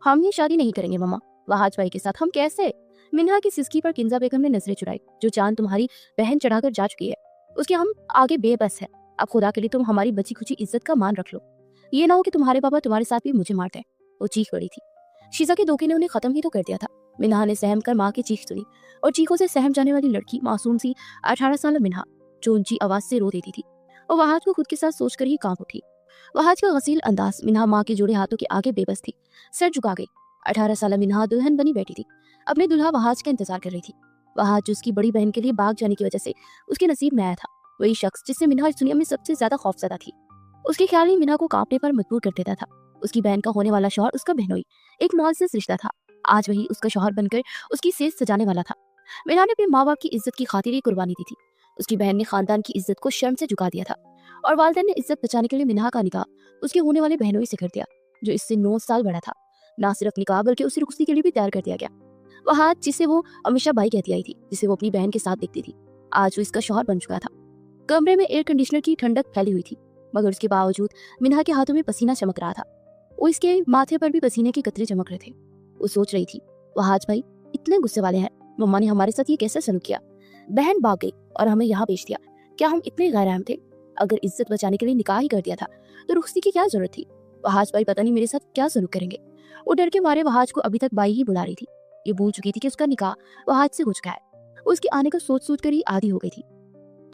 हम ये शादी नहीं करेंगे मम्मा, वहाज भाई के साथ। हम कैसे? मिन्हा की सिसकी पर किंजा बेगम ने नजरें चुराई। जो चांद तुम्हारी बहन चढ़ाकर जा चुकी है उसके हम आगे बेबस है। अब खुदा के लिए तुम हमारी बची खुची इज्जत का मान रख लो। ये ना हो कि तुम्हारे पापा तुम्हारे साथ भी मुझे मारते हैं। वो चीख पड़ी थी। शीजा के धोखे ने उन्हें खत्म ही तो कर दिया था। मिन्हा ने सहम कर माँ की चीख सुनी और चीखों से सहम जाने वाली लड़की मासूम सी 18 साल मिन्हा जो ऊंची आवाज से रो देती थी और वहाज को खुद के साथ सोचकर ही कांप उठी। वहाज का गसील अंदाज मिन्हा माँ के जुड़े हाथों के आगे बेबस थी, सर झुका गई। 18 साल मिन्हा दुल्हन बनी बैठी थी, अपने दुल्हा वहाज का इंतजार कर रही थी। वहाज जो उसकी बड़ी बहन के लिए भाग जाने की वजह से उसके नसीब में आया था, वही शख्स जिससे मिन्हा इस दुनिया में सबसे ज्यादा खौफजदा थी। उसके ख्याल ही मिन्हा को कांपने पर मजबूर कर देता था। उसकी बहन का होने वाला शौहर उसका बहनोई एक मुआज़्ज़ज़ रिश्ता था। आज वही उसका शौहर बनकर उसकी सेज सजाने वाला था। मिन्हा ने अपने माँ बाप की इज्जत की खातिर ये कुर्बानी दी थी। उसकी बहन ने खानदान की इज्जत को शर्म से झुका दिया था और वालिदैन ने इज्जत बचाने के लिए मिन्हा का निकाह उसके होने वाले बहनोई से कर दिया, जो इससे 9 साल बड़ा था। ना सिर्फ निकाह बल्कि उसे रुखसती के लिए भी तैयार कर दिया गया। वह जिसे वो हमेशा भाई कहती आई थी, जिसे वो अपनी बहन के साथ देखती थी, आज वो इसका शौहर बन चुका था। कमरे में एयर कंडीशनर की ठंडक फैली हुई थी, मगर उसके बावजूद मिन्हा के हाथों में पसीना चमक रहा था। वो इसके माथे पर भी पसीने के कतरे चमक रहे थे। वो सोच रही थी, वहाज भाई इतने गुस्से वाले हैं, मम्मा ने हमारे साथ ये कैसे सलूक किया? बहन भाग गई और हमें यहाँ बेच दिया। क्या हम इतने गैरहम थे? अगर इज्जत बचाने के लिए निकाह ही कर दिया था तो रुखसती की क्या जरूरत थी? वहाज भाई पता नहीं मेरे साथ क्या सलूक करेंगे। वो डर के मारे वहाज को अभी तक बाई ही बुला रही थी। ये भूल चुकी थी कि उसका निकाह वहाज से हो चुका है। उसके आने का सोच सोच कर ही आधी हो गई थी।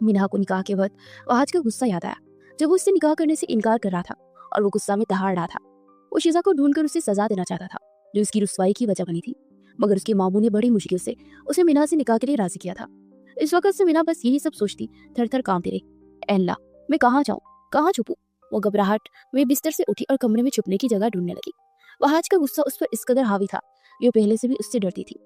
मिन्हा को निकाह के वक्त वहाज का गुस्सा याद आया, जब वो उससे निकाह करने से इनकार कर रहा था और वो गुस्सा में दहाड़ रहा था। वो शीजा को ढूंढकर उसे सजा देना चाहता था, जो उसकी रुसवाई की वजह बनी थी, मगर उसके मामू ने बड़ी मुश्किल से उसे मिन्हा से निकाह के लिए राजी किया था। इस वक्त से मिन्हा बस यही सब सोचती, थर थर कांपती रही। अल्लाह, मैं कहाँ जाऊँ, कहाँ छुपूं? वो घबराहट में बिस्तर से उठी और कमरे में छुपने की जगह ढूंढने लगी। वहाज का गुस्सा उस पर इस कदर हावी था कि वो पहले से भी उससे डरती थी।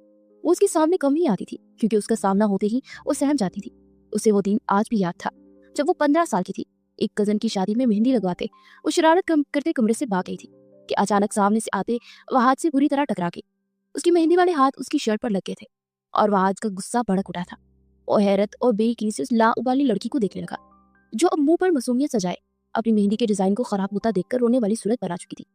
वो उसके सामने कम ही आती थी, क्योंकि उसका सामना होते ही वो सहम जाती थी। उसे वो दिन आज भी याद था जब वो 15 साल की थी। एक कजन की शादी में मेहंदी लगवाते वो शरारत करते कमरे से भाग गई थी कि अचानक सामने से आते वहाज से बुरी तरह टकरा गई। उसकी मेहंदी वाले हाथ उसकी शर्ट पर लग गए थे और वहाज का गुस्सा भड़क उठा था। वो हैरत और बेयकीनी से उस लाउबाली लड़की को देखने लगा, जो अब मुंह पर मासूमियत सजाए अपनी मेहंदी के डिजाइन को खराब होता देखकर रोने वाली सूरत बना चुकी थी।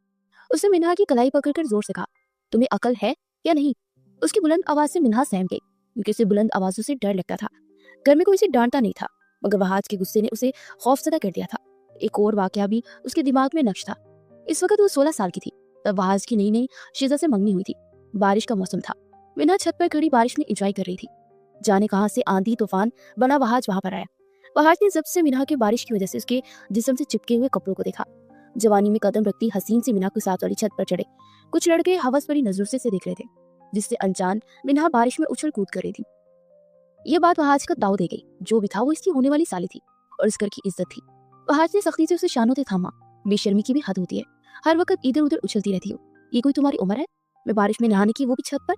उसने मिन्हा की कलाई पकड़कर जोर से कहा, तुम्हें अकल है या नहीं? उसकी बुलंद आवाज से मिन्हा सहम गई, क्योंकि उसे बुलंद आवाजों से डर लगता था। घर में कोई उसे डांटता नहीं था, मगर वहाज के गुस्से ने उसे खौफजदा कर दिया था। एक और वाकया भी उसके दिमाग में नक्श था। इस वक्त वो 16 साल की थी, तब वहाज की नई नई शीजा से मंगनी हुई थी। बारिश का मौसम था। मिन्हा छत पर खड़ी बारिश में एंजॉय कर रही थी। जाने कहां से आंधी तूफान बना वहाज वहां पर आया। वहाज ने जब से मिन्हा के बारिश की वजह से उसके जिस्म से चिपके हुए कपड़ों को देखा। जवानी में कदम रखती हसीन से मिन्हा के साथ वाली छत पर चढ़े कुछ लड़के हवस भरी नजरों से देख रहे थे, जिससे अनजान मिन्हा बारिश में उछल कूद कर रही थी। ये बात वहाज का दाव दे गई। जो भी था वो इसकी होने वाली साली थी और इस घर की इज्जत थी। वहाज ने सख्ती से उसे शानों से थामा। बेशर्मी की भी हद होती है, हर वक्त इधर उधर उछलती रहती हो। ये कोई तुम्हारी उम्र है? मैं बारिश में नहाने की, वो भी छत पर?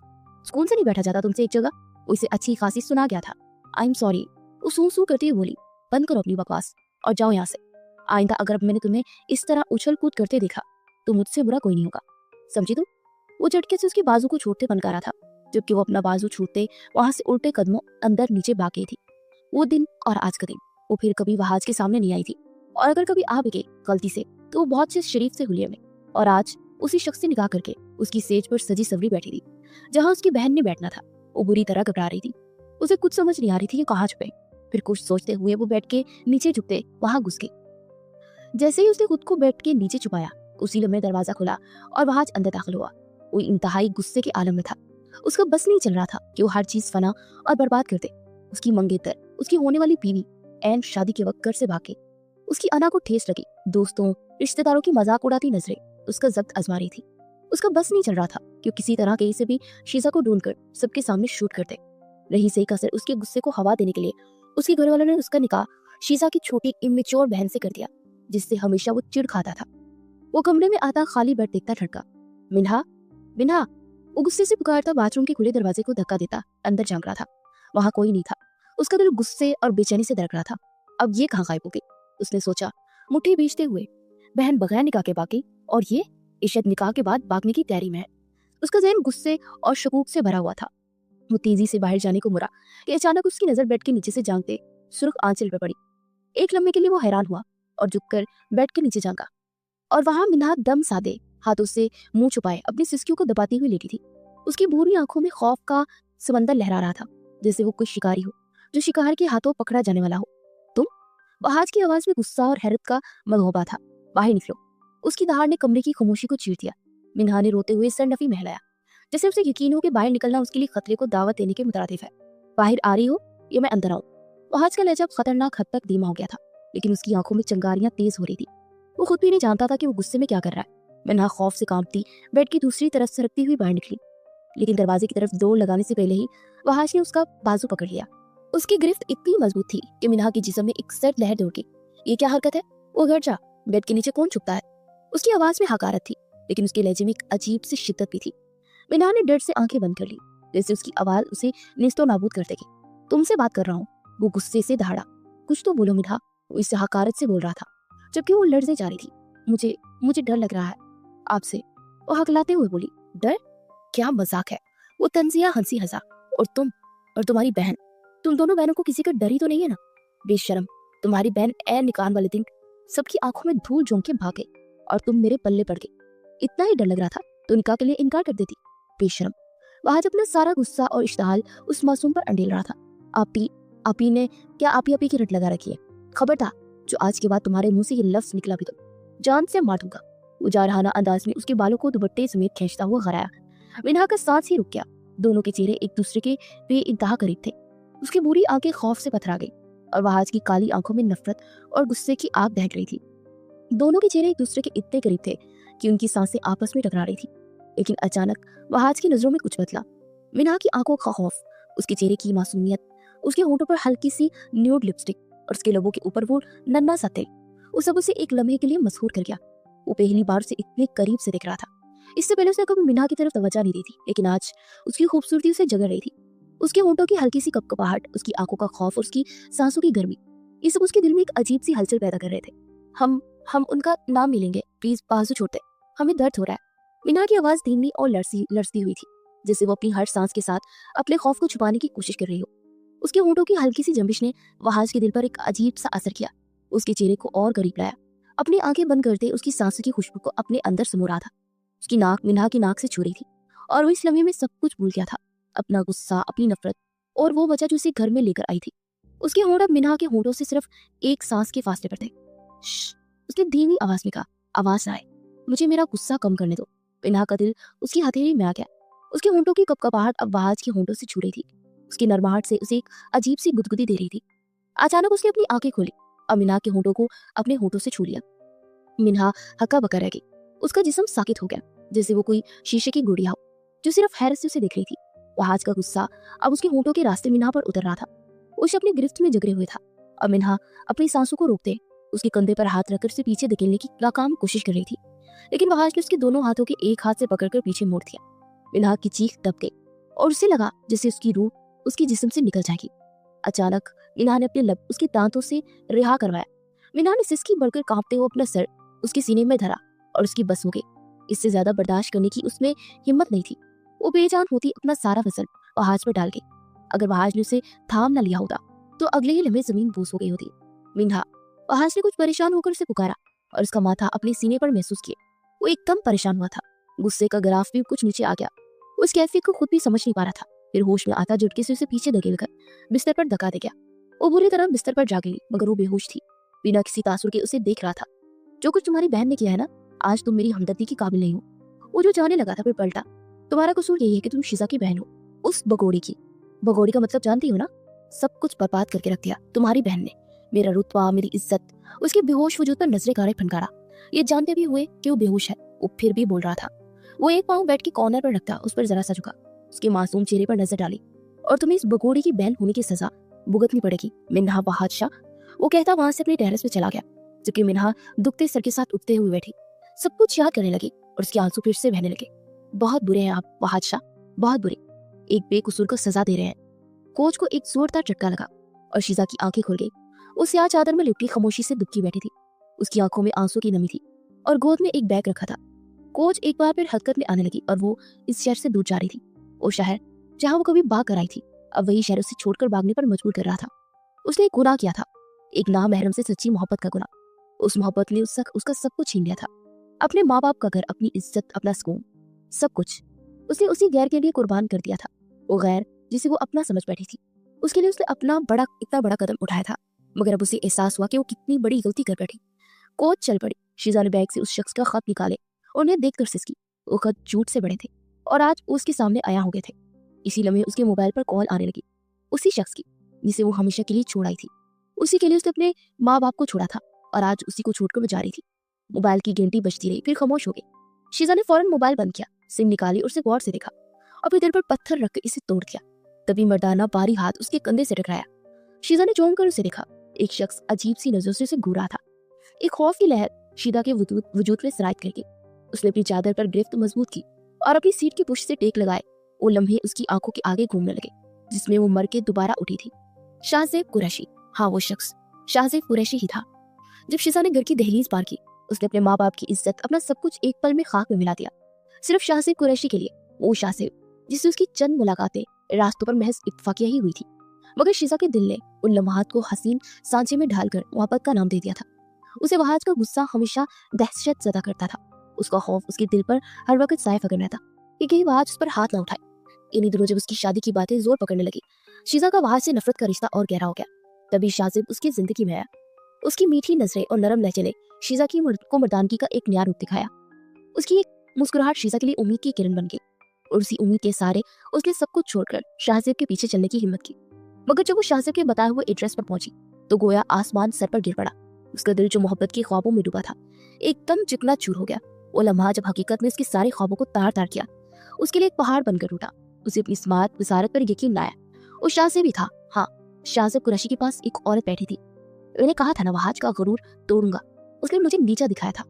स्कूल से नहीं बैठा जाता तुमसे एक जगह? उसे अच्छी खासी सुना गया था। आई एम सॉरी, वो सू सू करती हुई बोली। बंद करो अपनी बकवास और जाओ यहाँ से। आइंदा अगर मैंने तुम्हें इस तरह उछल कूद करते देखा तो मुझसे बुरा कोई नहीं होगा, समझी तुम? वो झटके से उसके बाजू को छूटते बनका रहा था, जबकि वो अपना बाजू छूटते वहां से उल्टे कदमों अंदर नीचे भाग गई थी। वो दिन और आज का दिन वो फिर कभी वहाज के सामने नहीं आई थी, और अगर कभी आ भी गई गलती से तो वो बहुत से शरीफ से हुलिये में। और आज उसी शख्स से निकाह करके उसकी सेज पर सजी सवरी बैठी थी, जहां उसकी बहन ने बैठना था। वो बुरी तरह घबरा रही थी। उसे कुछ समझ नहीं आ रही थी कि कहाँ छुपे। फिर कुछ सोचते हुए वो बैठ के नीचे झुकते वहां घुस गई। जैसे ही उसने खुद को बैठ के नीचे छुपाया, उसी लम्हे दरवाजा खुला और वहाज अंदर दाखिल हुआ। वो इंतहाई गुस्से के आलम में था। उसका बस नहीं चल रहा था कि वो हर चीज फना और बर्बाद कर दे। उसकी मंगेतर, उसकी होने वाली बीवी ऐन शादी के वक्त घर से भाग गई। उसकी अना को ठेस लगी। दोस्तों रिश्तेदारों की मजाक उड़ाती नजरें उसका जब्त आजमा रही थी। उसका बस नहीं चल रहा था कि किसी तरह कहीं से भी शीजा को ढूंढकर सबके सामने शूट कर दे। रही सही कसर उसके गुस्से को हवा देने के लिए उसके घर वालों ने उसका निकाह शीजा की छोटी इमेच्योर बहन से कर दिया, जिससे हमेशा वो चिढ़ खाता था। वो कमरे में आता खाली बेड देखता ठड़का। मिन्हा, मिन्हा। वो गुस्से से पुकारता बाथरूम के खुले दरवाजे को धक्का देता अंदर झांक रहा था। वहां कोई नहीं था। उसका दिल गुस्से और बेचैनी से धड़क रहा था। अब ये कहाँ गायब हो गई? उसने सोचा, मुट्ठी भींचते हुए। बहन बगैर निकाह के भागी और ये इशत निकाह के बाद भागने की तैयारी में है। उसका ज़हन गुस्से और शकूक से भरा हुआ था। वो तेजी से बाहर जाने को मुड़ा कि अचानक उसकी नजर बेड के नीचे से झांकते सुर्ख आंचल पर पड़ी। एक लम्हे के लिए वो हैरान हुआ और झुककर बेड के नीचे झांका, और वहां मिन्हा दम साधे हाथों से मुंह छुपाए अपनी सिसकियों को दबाती हुई लेटी थी। उसकी भूरी आंखों में खौफ का समंदर लहरा रहा था, जैसे वो कोई शिकारी हो जो शिकार के हाथों पकड़ा जाने वाला हो। तुम? बहाज की आवाज में गुस्सा और हैरत का मलहोबा था। बाहर निकलो। उसकी दहाड़ ने कमरे की खामोशी को चीर दिया। मिन्हा ने रोते हुए सरनफी महलाया, जैसे उसे यकीन हो कि बाहर निकलना उसके लिए खतरे को दावत देने के मुतरादिफ है। बाहर आ रही हो या मैं अंदर आऊं? बहाज का लहजा खतरनाक हद तक धीमा हो गया था, लेकिन उसकी आंखों में चिंगारियां तेज हो रही थी। वो खुद भी नहीं जानता था कि वो गुस्से में क्या कर रहा है। मिन्हा खौफ से कांपती बेड की दूसरी तरफ सरकती हुई बाहर निकली, लेकिन दरवाजे की तरफ दौड़ लगाने से पहले ही बहाज ने उसका बाजू पकड़ लिया। उसकी गिरफ्त इतनी मजबूत थी कि मिन्हा के जिस्म में एक सर्द लहर दौड़ गई। ये क्या हरकत है? वो घर जा, बेड के नीचे कौन छुपता है? उसकी आवाज में हकारत थी, लेकिन उसके लहजे में एक अजीब सी शिद्दत भी थी। मिन्हा ने डर से आंखें बंद कर ली, जैसे उसकी आवाज उसे निस्तो नाबूद कर देगी। तुमसे बात कर रहा हूँ। वो गुस्से से दहाड़ा। कुछ तो बोलो मिन्हा। वो इससे हकारत से बोल रहा था, जबकि वो लड़ने जा रही थी। मुझे मुझे डर लग रहा है आपसे, वो हकलाते हुए बोली। डर? क्या मजाक है? वो तंजिया हंसी हंसा। और तुम और तुम्हारी बहन, तुम दोनों बहनों को किसी का डर ही तो नहीं है ना? बेशरम, तुम्हारी बहन ए निकान वाले दिन सबकी आंखों में धूल झोंक के भाग गई और तुम मेरे पल्ले पड़ गई। इतना ही डर लग रहा था तो निकाह के लिए इनकार कर देती। बेशरम। वहां अपना सारा गुस्सा और इश्तहाल उस मासूम पर अंडेल रहा था। आपी ने क्या आपी की रट लगा रखी है? खबरदार, जो आज के बाद तुम्हारे मुंह से ये लफ्ज निकला भी तो जान से मार दूंगा। वो जारहाना अंदाज में उसके बालों को दुपट्टे समेत खींचता हुआ घराया। मिन्हा का सांस ही रुक गया। दोनों के चेहरे एक दूसरे के बेइंतहा करीब थे। उसकी बुरी आंखें खौफ से पथरा गई और वहाज की काली आंखों में नफरत और गुस्से की आग दहक रही थी। दोनों के चेहरे एक दूसरे के इतने करीब थे कि उनकी सांसें आपस में टकरा रही थी। लेकिन अचानक वहाज की नजरों में कुछ बदला। मिन्हा की आंखों का खौफ, उसके चेहरे की मासूमियत, उसके होंठों पर हल्की सी न्यूड लिपस्टिक और उसके लबों के ऊपर वो नन्हा सा तिल, वो सब उसे एक लम्हे के लिए मशहूर कर गया। वो पहली बार से इतने करीब से दिख रहा था। इससे पहले उसने कभी मिन्हा की तरफ तवज्जो नहीं दी थी, लेकिन आज उसकी खूबसूरती उसे जगह रही थी। उसके होंठों की हल्की सी कपकपाहट, उसकी आंखों का खौफ और उसकी सांसों की गर्मी, ये सब उसके दिल में एक अजीब सी हलचल पैदा कर रहे थे। हम उनका नाम मिलेंगे, प्लीज बाजू छोड़ते, हमें दर्द हो रहा है। मिन्हा की आवाज धीमी और लड़ती हुई थी, जैसे वो अपनी हर सांस के साथ अपने खौफ को छुपाने की कोशिश कर रही हो। उसके होंठों की हल्की सी जंबिश ने वहाज के दिल पर एक अजीब सा असर किया। उसके चेहरे को और करीब लाया। अपनी आंखें बंद करते उसकी सांसों की खुशबू को अपने अंदर समो रहा था। उसकी नाक मिन्हा की नाक से छू रही थी और वो इस लम्हे में सब कुछ भूल गया था, अपना गुस्सा, अपनी नफरत और वो वजह जो उसे घर में लेकर आई थी। उसके होंठ अब मिन्हा के होंठों से सिर्फ एक सांस के फासले पर थे। उसने धीमी आवाज में कहा, आवाज ना आए, मुझे मेरा गुस्सा कम करने दो। मिन्हा का दिल उसकी हथेली में आ गया। उसके होंठों की कपकपाहट अब वहाज के होंठों से छू रही थी। उसकी नरमाहट से उसे एक अजीब सी गुदगुदी दे रही थी। अचानक उसने अपनी आंखें खोली और मिन्हा के होंठों को अपने होंठों से छू लिया। मिन्हा हक्का बक्का रह गई। उसका जिस्म साकित हो गया, जैसे वो कोई शीशे की गुड़िया हो जो सिर्फ हैरत से उसे देख रही थी। वहाज का गुस्सा अब उसके होंठों के रास्ते मिन्हा पर उतर रहा था। उसे अपनी गिरफ्त में जकड़े हुए था और मिन्हा अपनी सांसों को रोकते उसके कंधे पर हाथ रखकर उसे पीछे धकेलने की नाकाम कोशिश कर रही थी, लेकिन वहाज ने उसके दोनों हाथों के एक हाथ से पकड़कर पीछे मोड़ दिया। मिन्हा की चीख दब गई और उसे लगा जैसे उसकी रूह उसके जिस्म से निकल जाएगी। अचानक मिन्हा ने अपने लब उसके दांतों से रिहा करवाया। मिन्हा ने सिसकी बढ़कर कांपते हुए अपना सर उसके सीने में धरा और उसकी बस हो गई। इससे ज्यादा बर्दाश्त करने की उसमें हिम्मत नहीं थी। वो बेजान होती अपना सारा वजन वहाज पर डाल गई। अगर वहाज ने उसे थाम न लिया होता तो अगले ही लम्हे जमीन बूस हो गई होती। मिन्हा, वहाज ने कुछ परेशान होकर उसे पुकारा और उसका माथा अपने सीने पर महसूस किया। वो एकदम परेशान हुआ था। गुस्से का ग्राफ भी कुछ नीचे आ गया। उस कैफियत को खुद भी समझ नहीं पा रहा था। फिर होश में आता झटके से उसे पीछे धकेलकर बिस्तर पर धक्का दे गया। वो बुरी तरह बिस्तर पर जा गई, मगर वो बेहोश थी। बिना किसी तासुर के उसे देख रहा था। जो कुछ तुम्हारी बहन ने किया है ना, आज तुम मेरी हमदर्दी की काबिल नहीं हो। वो जो जाने लगा था फिर पलटा। तुम्हारा कसूर यही है कि तुम शिजा की बहन हो, उस बगोड़ी की। बगोड़ी का मतलब जानती हो ना? सब कुछ बर्बाद करके रख दिया तुम्हारी बहन ने। मेरा रुतबा, मेरी इज्जत। उसके बेहोश वजूद पर नजरे गारे फनकारा। ये जानते भी हुए कि वो बेहोश है, वो फिर भी बोल रहा था। वो एक पाँव बेड के कॉर्नर पर रखता, उस पर जरा सा झुका, उसके मासूम चेहरे पर नजर डाली। और तुम्हें इस बगोड़ी की बहन होने की सजा भुगतनी पड़ेगी मिन्हा बादशाह। वो कहता वहां से अपने टेरेस पे चला गया, जबकि मिन्हा दुखते सर के साथ उठते हुए बैठी, सब कुछ याद करने लगी और उसके आंसू फिर से बहने लगे। बहुत बुरे हैं आप बादशाह, बहुत बुरे। एक बेकसूर को सजा दे रहे हैं। कोच को एक जोरदार झटका लगा और शीजा की आंखें खुल गई। वो स्याह चादर में लिपटी खामोशी से दुबकी बैठी थी। उसकी आंखों में आंसू की नमी थी और गोद में एक बैग रखा था। कोच एक बार फिर हरकत में आने लगी और वो इस शहर से दूर जा रही थी। वो शहर जहां वो कभी भाग कर आई थी, अब वही शहर उसे छोड़कर भागने पर मजबूर कर रहा था। उसने एक गुनाह किया था, एक नामहरम से सच्ची मोहब्बत का गुनाह। उस मोहब्बत ने उसका सब कुछ छीन लिया था। अपने माँ बाप का घर, अपनी इज्जत, अपना सुकून, सब कुछ उसने उसी गैर के लिए कुर्बान कर दिया था। वो गैर जिसे वो अपना समझ बैठी थी, उसके लिए उसने इतना बड़ा कदम उठाया था। मगर अब उसे एहसास हुआ कि वो कितनी बड़ी गलती कर बैठी। कोच चल पड़ी। शीजा ने बैग से उस शख्स का खत निकाले और उन्हें देखकर सिसकी। वो खत झूठ से बड़े थे और आज उसके सामने आया हो गए थे। इसी लम्हे उसके मोबाइल पर कॉल आने लगी, उसी शख्स की जिसे वो हमेशा के लिए छोड़ आई थी। उसी के लिए उसने अपने माँ बाप को छोड़ा था और आज उसी को छोड़कर वो जा रही थी। मोबाइल की घंटी बजती रही, फिर खामोश हो गई। शीजा ने फौरन मोबाइल बंद किया, सिम निकाली और उसे गौर से देखा और फिर दिल पर पत्थर रखकर इसे तोड़ दिया। तभी मर्दाना बारी हाथ उसके कंधे से टकराया। शीजा ने चौंक कर उसे देखा। एक शख्स अजीब सी नजरों से उसे घूर रहा था। एक खौफ की लहर शीदा के वजूद में सरायत कर गई। उसने अपनी चादर पर गिरफ्त मजबूत की और अपनी सीट की पुश से टेक लगाए। वो लम्हे उसकी आंखों के आगे घूमने लगे जिसमें वो मर के दोबारा उठी थी। शाहजेब कुरैशी, हाँ वो शख्स शाहजेब कुरैशी ही था। जब शीजा ने घर की दहलीज पार की, उसने अपने माँ बाप की इज्जत, अपना सब कुछ एक पल में खाक में मिला दिया, सिर्फ शाहजेब कुरैशी के लिए। वो शाहजेब जिससे उसकी चंद मुलाकातें रास्तों पर महज इत्तफाकिया ही हुई थी, मगर शीजा के दिल ने उन लम्हात को हसीन सांचे में ढालकर मोहब्बत का नाम दे दिया था। उसे वहाज का गुस्सा हमेशा दहशत ज़दा करता था। उसका खौफ उसके दिल पर हर वक्त साए फकर रहता कि कहीं वहाज उस पर हाथ ना उठाए। इन्हीं दिनों जब उसकी शादी की बातें जोर पकड़ने लगी, शीजा का वहाज से नफरत का रिश्ता और गहरा हो गया। तभी शाहजेब उसकी जिंदगी में आया। उसकी मीठी नजरें और नरम लहजे ने शीजा को मर्दानगी का एक नया रूप दिखाया। उसकी एक मुस्कुराहट शीजा के लिए उम्मीद की किरण बन गई और उसी उम्मीद के सहारे उसने सब कुछ छोड़कर शाहजेब के पीछे चलने की हिम्मत की। मगर जब वो शाहजेब के बताए हुए एड्रेस पर पहुंची तो गोया आसमान सर पर गिर पड़ा। उसका दिल जो मोहब्बत के ख्वाबों में डूबा था एकदम चिकना चूर हो गया। वो लम्हा जब हकीकत में उसके सारे ख्वाबों को तार तार किया, उसके लिए एक पहाड़ बनकर उठा। उसे अपनी स्मार्ट विसारत पर यकीन न आया। वो शाहजेब भी था, हाँ शाहजेब कुरैशी के पास एक औरत बैठी थी। मैंने कहा था ना वहाज का गुरूर तोड़ूंगा, उसने मुझे नीचा दिखाया था।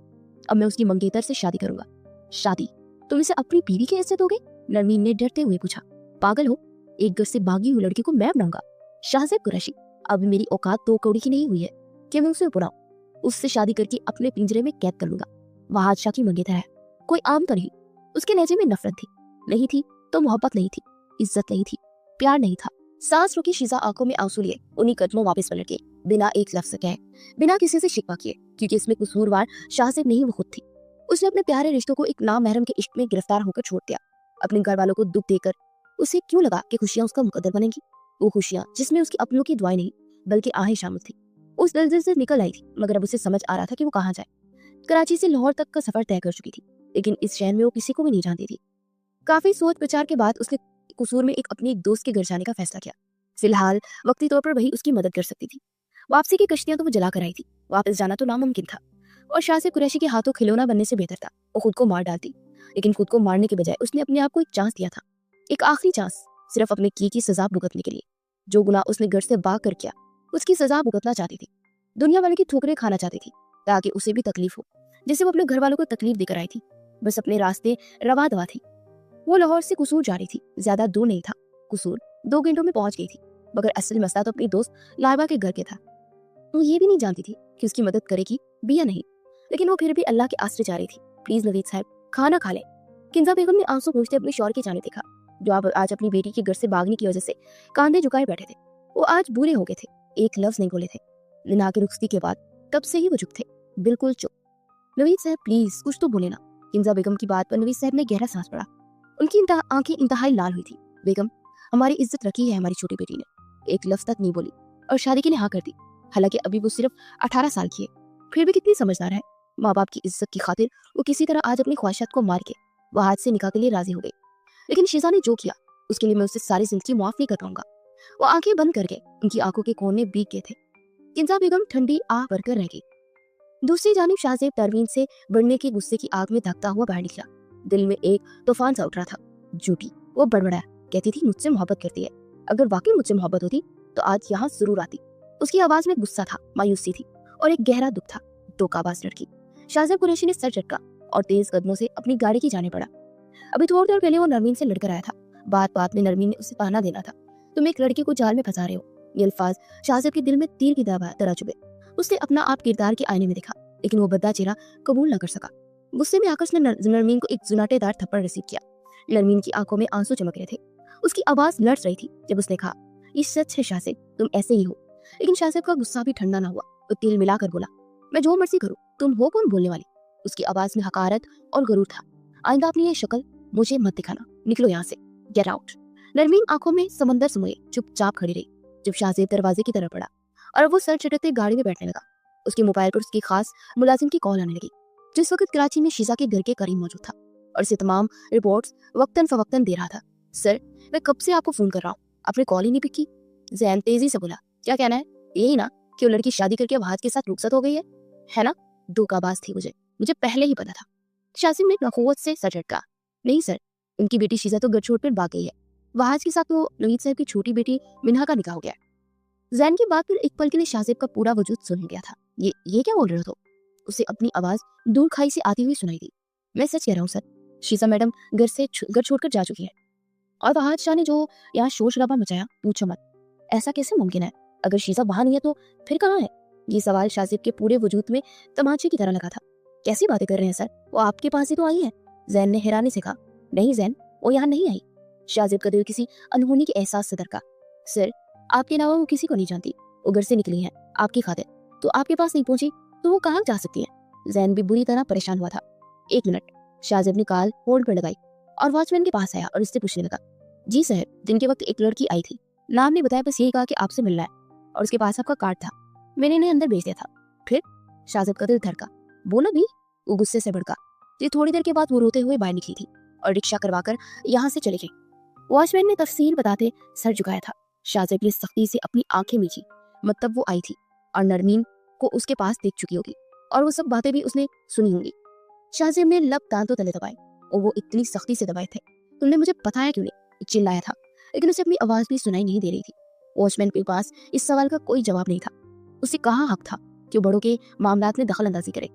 अब मैं उसकी मंगेतर से शादी करूंगा। शादी? तुम इसे अपनी बीवी की इज्जत दोगे? नरमीन ने डरते हुए पूछा। पागल हो, एक घर से भागी हुई लड़की को मैं बनाऊंगा? शाहजेब कुरैशी, अभी मेरी औकात 2 कौड़ी की नहीं हुई है कि मैं उसे बुलाऊं। उससे शादी करके अपने पिंजरे में कैद कर लूंगा। वहाज शाह की मंगेतर है, कोई आम तो नहीं। उसके लहजे में नफरत थी, नहीं थी तो मोहब्बत नहीं थी, इज्जत नहीं थी, प्यार नहीं था। सांस रोकी शीजा आंखों में आंसू लिए उन्हीं कदमों वापस पलट गई, बिना एक लफ्ज कहे, बिना किसी से शिकवा किए, क्योंकि इसमें कसूरवार शाहजेब नहीं वो खुद थी। उसने अपने प्यारे रिश्तों को एक नामहरम के इश्क में गिरफ्तार होकर छोड़ दिया। अपने घर वालों को दुख देकर उसे क्यों लगा कि खुशियां उसका मुकद्दर बनेंगी? वो खुशियां जिसमें उसकी अपनों की दुआएं नहीं बल्कि आहें शामिल थी, उस दलदल से निकल आई थी। मगर अब उसे समझ आ रहा था कि वो कहाँ जाए। कराची से लाहौर तक का सफर तय कर चुकी थी, लेकिन इस शहर में वो किसी को भी नहीं जानती थी। काफी सोच विचार के बाद उसने कसूर में अपने एक दोस्त के घर जाने का फैसला किया। फिलहाल वक्ती तौर पर वही उसकी मदद कर सकती थी। वापसी की कश्तियां तो वो जला कर आई थी, वापस जाना तो नामुमकिन था और शाहजेब कुरैशी के हाथों खिलौना बनने से बेहतर था वो खुद को मार डालती। लेकिन खुद को मारने के बजाय उसने अपने आप को एक चांस दिया था, एक आखिरी चांस, सिर्फ अपने की सजा भुगतने के लिए। जो गुनाह उसने घर से भाग कर किया उसकी सजा भुगतना चाहती थी। दुनिया वाले की ठोकरें खाना चाहती थी ताकि उसे भी तकलीफ हो जैसे वो अपने घर वालों को तकलीफ देकर आई थी। बस अपने रास्ते रवा दवा थी। वो लाहौर से कसूर जा रही थी, ज्यादा दूर नहीं था। कसूर 2 घंटों में पहुंच गई थी, मगर असल मसला तो अपनी दोस्त लाइबा के घर के था। वो ये भी नहीं जानती थी कि उसकी मदद करेगी भी या नहीं, लेकिन वो फिर भी अल्लाह के आसरे जा रही थी। प्लीज नवीद साहब, खाना खा ले। किंजा बेगम ने आंसू पोंछते अपने शौहर के जाने देखा, जो आज अपनी बेटी के घर से भागने की वजह से कांधे झुकाए बैठे थे। वो आज बुरे हो गए थे, एक लफ्ज नहीं बोले थे। निना की रुखसती के बाद तब से ही वो चुप थे, बिल्कुल चुप। नवीद साहब प्लीज कुछ तो बोले ना। किंजा बेगम की बात पर नवीद साहब ने गहरा सांस पड़ा। उनकी आंखें इंतहाई लाल हुई थी। बेगम, हमारी इज्जत रखी है हमारी छोटी बेटी ने। एक लफ्ज तक नहीं बोली और शादी के लिए हाँ कर दी। हालांकि अभी वो सिर्फ 18 साल की है, फिर भी कितनी समझदार है। माँ बाप की इज्जत की खातिर वो किसी तरह आज अपनी ख्वाहिशात को मार के वो हाथ से निकाह के लिए राजी हो गई। लेकिन शीजा ने जो किया उसके लिए मैं उसे सारी जिंदगी माफ नहीं कर पाऊंगा। वो आंखें बंद कर गए, उनकी आंखों के कोने भीग गए थे। किंजा बेगम ठंडी आह भरकर रह गई। दूसरी जानिब शाहजेब परवीन से बढ़ने के गुस्से की आग में धकता हुआ बाहर निकला। दिल में एक तूफान सा उठ रहा था। झूठी, वो बड़बड़ाया, कहती थी मुझसे मोहब्बत करती है। अगर वाकई मुझसे मोहब्बत होती तो आज यहाँ जरूर आती। उसकी आवाज में गुस्सा था, मायूसी थी और एक गहरा दुख था। धोखाबाज लड़की। शाहजेब कुरैशी ने सर झटका और तेज कदमों से अपनी गाड़ी की जाने पड़ा। अभी थोड़ी देर पहले वो नरमीन से लड़कर आया था। बात बात में नरमीन ने उसे ताना देना था, तुम एक लड़की को जाल में फंसा रहे हो। ये अल्फाज शाहजेब के दिल में तीर की तरह चुभे। उसने अपना आप किरदार के आईने में देखा, लेकिन वो बद्दा चेहरा कबूल न कर सका। गुस्से में आकर उसने नरमीन को एक जुनाटेदार थप्पड़ रिसीव किया। नरमीन की आंखों में आंसू चमक रहे थे। उसकी आवाज लड़ रही थी जब उसने कहा, ये सच है शाहजेब, तुम ऐसे ही हो। लेकिन शाहजेब का गुस्सा भी ठंडा ना हुआ। वो तिल मिलाकर बोला, मैं जो मर्जी करूं, तुम हो कौन बोलने वाली? उसकी आवाज में हकारत और गरूर था। आइंदा अपनी ये शक्ल मुझे मत दिखाना, निकलो यहाँ से, गेट आउट। नरमीन आंखों में समंदर समोए चुपचाप खड़ी रही। जब शाहजेब दरवाजे की तरफ बढ़ा और वो सर चटकते गाड़ी में बैठने लगा, उसके मोबाइल पर उसकी खास मुलाजिम की कॉल आने लगी। जिस वक्त कराची में शीजा के घर के करीब मौजूद था और इसे तमाम रिपोर्ट्स वक्तन फवक्तन दे रहा था। सर, मैं कब से आपको फोन कर रहा हूँ, आपने कॉल ही नहीं पिक की। जैन तेजी से बोला, क्या कहना है? यही ना कि वो लड़की शादी करके वहाज के साथ रुखसत हो गई है ना? धोखाबाज थी मुझे पहले ही पता था। शासिम ने नखुवत से सर झटका, नहीं सर, उनकी बेटी शीजा तो घर छोड़ कर भाग गई है। वहाज के साथ तो नवीद साहब की छोटी बेटी मिन्हा का निकाह हो गया। जैन की बात पर एक पल के लिए शाहजेब का पूरा वजूद सुन गया था। ये क्या बोल रहे हो? उसे अपनी आवाज दूर खाई से आती हुई सुनाई दी। मैं सच कह रहा हूँ सर, शीजा मैडम घर छोड़कर जा चुकी है। और वहाज शाह ने जो यहाँ शोर शराबा मचाया, पूछो मत। ऐसा कैसे मुमकिन है? अगर शीजा वहां नहीं है तो फिर कहाँ है? ये सवाल शाहजेब के पूरे वजूद में तमाचे की तरह लगा था। कैसी बातें कर रहे हैं सर, वो आपके पास ही तो आई है। जैन ने हैरानी से कहा, नहीं जैन, वो यहाँ नहीं आई। शाहजेब का दिल किसी अनहोनी के एहसास से दरका। सर, आपके अलावा वो किसी को नहीं जानती, वो घर से निकली है आपकी खातिर, तो आपके पास नहीं पहुंची तो वो कहाँ जा सकती है? जैन भी बुरी तरह परेशान हुआ था। 1 मिनट, शाहजेब ने कॉल होल्ड पर लगाई और वॉचमैन के पास आया और इससे पूछने लगा, जी साहब, दिन के वक्त एक लड़की आई थी, नाम ने बताया, बस यही कहा कि आपसे मिलना है और उसके पास आपका कार्ड था, मैंने इन्हें अंदर भेज दिया था। फिर? शाहजेब का दिल धड़का। बोला भी? वो गुस्से से भड़का। जी थोड़ी देर के बाद वो रोते हुए बाहर निकली थी और रिक्शा करवाकर यहाँ से चली गई। वॉचमैन ने तफसील बताते सर झुकाया था। शाहजेब ने सख्ती से अपनी आंखें मीची, मतलब वो आई थी और नरमीन को उसके पास देख चुकी होगी और वो सब बातें भी उसने सुनी होंगी। शाहजेब ने लब दांतों तले दबाए और वो इतनी सख्ती से दबाए थे, तुमने मुझे बताया क्यों नहीं? चिल्लाया था, लेकिन उसे अपनी आवाज भी सुनाई नहीं दे रही थी। वॉचमैन के पास इस सवाल का कोई जवाब नहीं था। उसे कहाँ हक था कि वो बड़ों के मामलात में दखल अंदाजी करे?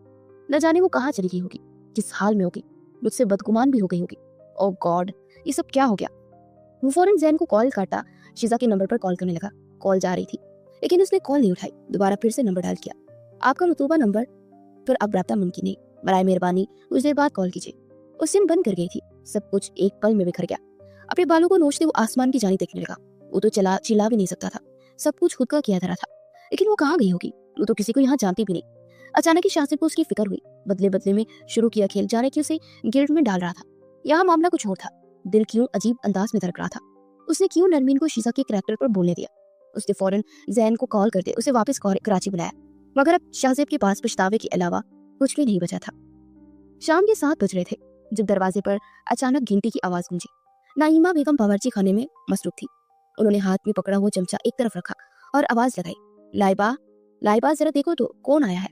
न जाने वो कहाँ चली गई होगी, किस हाल में होगी, मुझसे बदगुमान भी हो गई होगी। ओ गॉड, ये सब क्या हो गया? वो फौरन जैन को कॉल काटा, शीजा के नंबर पर कॉल करने लगा। कॉल जा रही थी लेकिन उसने कॉल नहीं उठाई। दोबारा फिर से नंबर डायल किया, आपका मतलूबा नंबर पर अब रब्ता मुमकिन नहीं, बराए मेहरबानी कुछ देर बाद कॉल कीजिए। उस सिम बंद कर गई थी। सब कुछ एक पल में बिखर गया। अपने बालों को नोचते वो आसमान की जानी देखने लगा। वो तो चिल्ला भी नहीं सकता था, सब कुछ खुद का किया धरा था। लेकिन वो कहाँ गई होगी? वो तो किसी को यहाँ जानती भी नहीं। अचानक ही शाहजेब को उसकी फिक्र हुई। बदले बदले में शुरू किया खेल, जाने की उसे गिल्ट में डाल रहा था। यहाँ मामला कुछ और था। दिल क्यों अजीब अंदाज में धड़क रहा था। उसने क्यों नरमीन को शीजा के करैक्टर पर बोलने दिया? उसने फौरन जैन को कॉल करते उसे वापस कराची बुलाया, मगर अब शाहजेब के पास पछतावे के अलावा कुछ भी नहीं बचा था। शाम के 7 बज रहे थे जब दरवाजे पर अचानक घंटी की आवाज गूंजी। नाइमा बेगम बावर्ची खाने में मसरूफ थी। उन्होंने हाथ में पकड़ा हुआ चमचा एक तरफ रखा और आवाज लगाई, लाइबा, लाइबा जरा देखो तो कौन आया है।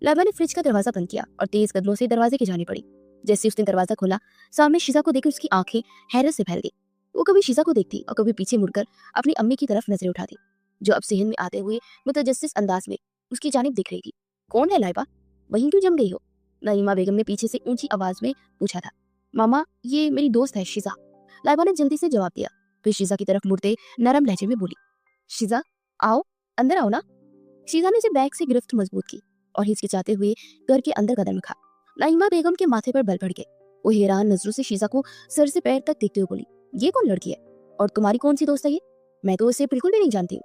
लाइबा ने फ्रिज का दरवाजा बंद किया और तेज कदमों से दरवाजे की जानी पड़ी। जैसे उसने दरवाजा खोला, सामने शीजा को देखकर उसकी आंखें हैरत से फैल गई। वो कभी शीजा को देखती और कभी पीछे मुड़कर अपनी अम्मी की तरफ नजरें उठाती, जो अब सेहन में आते हुए मुतजस्सिस अंदाज में उसकी जानिब दिख रही थी। कौन है लाइबा, वहीं क्यों जम गई हो? नईमा बेगम ने पीछे से ऊंची आवाज में पूछा था। मामा, ये मेरी दोस्त है शीजा, लाइबा ने जल्दी से जवाब दिया। फिर शीजा की तरफ मुड़ते नरम लहजे में बोली, शीजा आओ, अंदर आओ ना। शीजा ने उसे बैग से गिरफ्त मजबूत की और हिचकिचाते हुए घर के अंदर कदम रखा। नईमा बेगम के माथे पर बल पड़ गए। वो हैरान नजरों से शीजा को सर से पैर तक देखते हुए बोली, ये कौन लड़की है और तुम्हारी कौन सी दोस्त है ये? मैं तो इसे बिल्कुल भी नहीं जानती हूँ।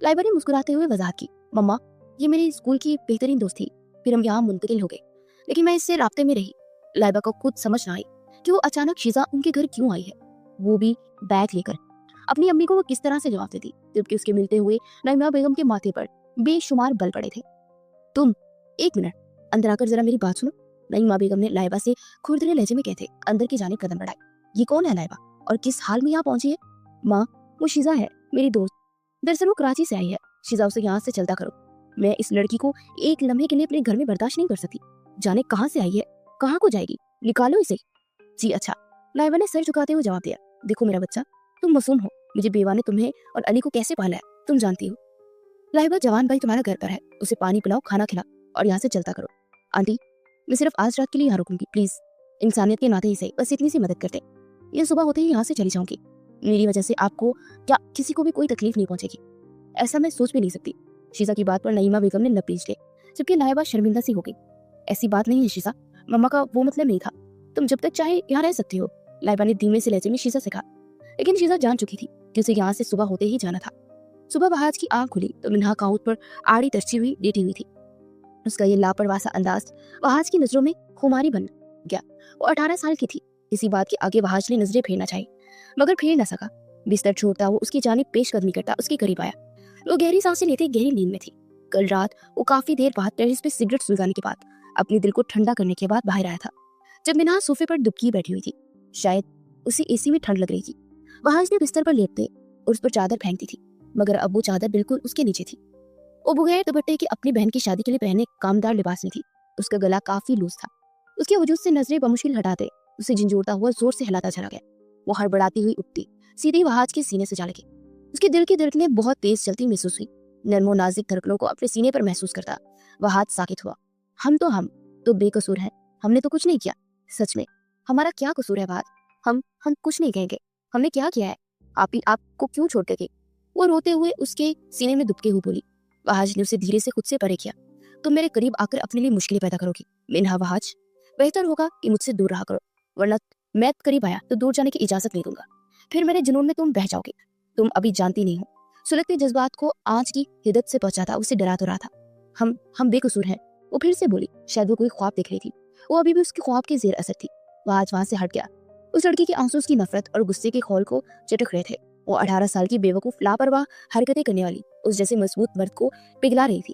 लाइबा ने मुस्कुराते हुए वजाहत की, मम्मा, ये मेरी स्कूल की बेहतरीन दोस्त थी, फिर हम यहाँ मुंतकिल हो गए, लेकिन मैं इससे राब्ते में रही। लाइबा को खुद समझ ना आई कि वो अचानक शीजा उनके घर क्यों आई है, वो भी बैग लेकर। अपनी अम्मी को वो किस तरह से जवाब देती, जबकि उसके मिलते हुए नईमा बेगम के माथे पर बेशुमार बल पड़े थे। तुम 1 मिनट अंदर आकर जरा मेरी बात सुनो। नईमा बेगम ने लाइबा से खुरदरे लहजे में कहते अंदर की जानिब कदम बढ़ाए। ये कौन है लाइबा और किस हाल में यहाँ पहुंची है? माँ, वो शीजा है, मेरी दोस्त। दरअसल वो कराची से आई है। शीजा, उसे यहाँ से चलता करो। मैं इस लड़की को एक लम्हे के लिए अपने घर में बर्दाश्त नहीं कर सकती। जाने कहाँ से आई है, कहाँ को जाएगी, निकालो इसे। जी अच्छा, लाइबा ने सर झुकाते हुए जवाब दिया। देखो मेरा बच्चा, तुम मासूम हो, मुझे बेवा ने तुम्हें और अली को कैसे पाला है तुम जानती हो। लाइबा, जवान भाई तुम्हारा घर पर है, उसे पानी पिलाओ, खाना खिलाओ और यहाँ से चलता करो। आंटी, मैं सिर्फ आज रात के लिए यहाँ रुकूंगी, प्लीज, इंसानियत के नाते ही सही, बस इतनी सी मदद करते। ये सुबह होते ही यहाँ से चली जाऊंगी। मेरी वजह से आपको क्या किसी को भी कोई तकलीफ नहीं पहुंचेगी, ऐसा मैं सोच भी नहीं सकती। शीजा की बात पर नईमा बेगम ने लपीज ले, जबकि लाइबा शर्मिंदा सी हो गई। ऐसी बात नहीं है शीजा, मम्मा का वो मतलब नहीं था, तुम जब तक चाहे यहाँ रह सकती हो, लाइबा ने धीमे से लहजे में शीजा से कहा। लेकिन शीजा जान चुकी थी कि उसे यहाँ से सुबह होते ही जाना था। सुबह वहाज की आंख खुली तो मिन्हा काउंट पर आड़ी तरची हुई लेटी हुई थी। उसका ये लापरवाह सा अंदाज वहाज की नजरों में खुमारी बन गया। वो 18 साल की थी। इसी बात के आगे वहाज ने नजरें फेरना चाहिए, मगर फेर न सका। बिस्तर छोड़ता वो उसकी जानिब पेशकदमी करता उसके करीब आया। वो गहरी सांसें लेते गहरी नींद में थी। कल रात वो काफी देर बाद टेरेस पे सिगरेट सुलगाने के बाद अपने दिल को ठंडा करने के बाद बाहर आया था, जब मिनाज सोफे पर दुबकी बैठी हुई थी। शायद उसे एसी में ठंड लग रही थी। वहाज ने बिस्तर पर लेटते और उस पर चादर फेंकती थी, मगर अब वो चादर बिल्कुल उसके नीचे थी। वो बगैर दुपट्टे के अपनी बहन की शादी के लिए पहने कामदार लिबास में थी। उसका गला काफी लूज था। उसके वजूद से नजरें बमुश्किल हटाते उसे झंझोड़ता हुआ जोर से हिलाता चला गया। वो हड़बड़ाती हुई उठती सीधे वहाज के सीने से जा लगी। उसके दिल की धड़कनें बहुत तेज चलती महसूस हुई। नरमो नाजुक धड़कनों को अपने सीने पर महसूस करता वहाज साकित हुआ। हम तो बेकसूर हैं। हमने तो कुछ नहीं किया। सच में हमारा क्या कसूर है वहाज? हम कुछ नहीं कहेंगे। हमने क्या किया है? आपको क्यों छोड़ के गई? वो रोते हुए उसके सीने में दुबके हुए बोली। वहाज ने उसे धीरे से खुद से परे किया। तुम मेरे करीब आकर अपने लिए मुश्किलें पैदा करोगी मिन्हा वहाज। बेहतर होगा कि मुझसे दूर रहा करो, वरना मैं करीब आया तो दूर जाने की इजाजत नहीं दूंगा। फिर मेरे जुनून में तुम बह जाओगे। तुम अभी जानती नहीं हो। सुलगते जज्बात को आंच की हिदत से पहुंचाता उसे डरा तो रहा था। हम बेकसूर हैं। वो फिर से बोली। शायद वो कोई ख्वाब देख रही थी। वो अभी भी उसके ख्वाब के जेर असर थी। वहाज वहां से हट गया। उस लड़की के आंसू उसकी नफरत और गुस्से के खौल को चटक रहे थे। वो 18 साल की बेवकूफ लापरवाह हरकतें करने वाली उस जैसे मजबूत मर्द को पिघला रही थी।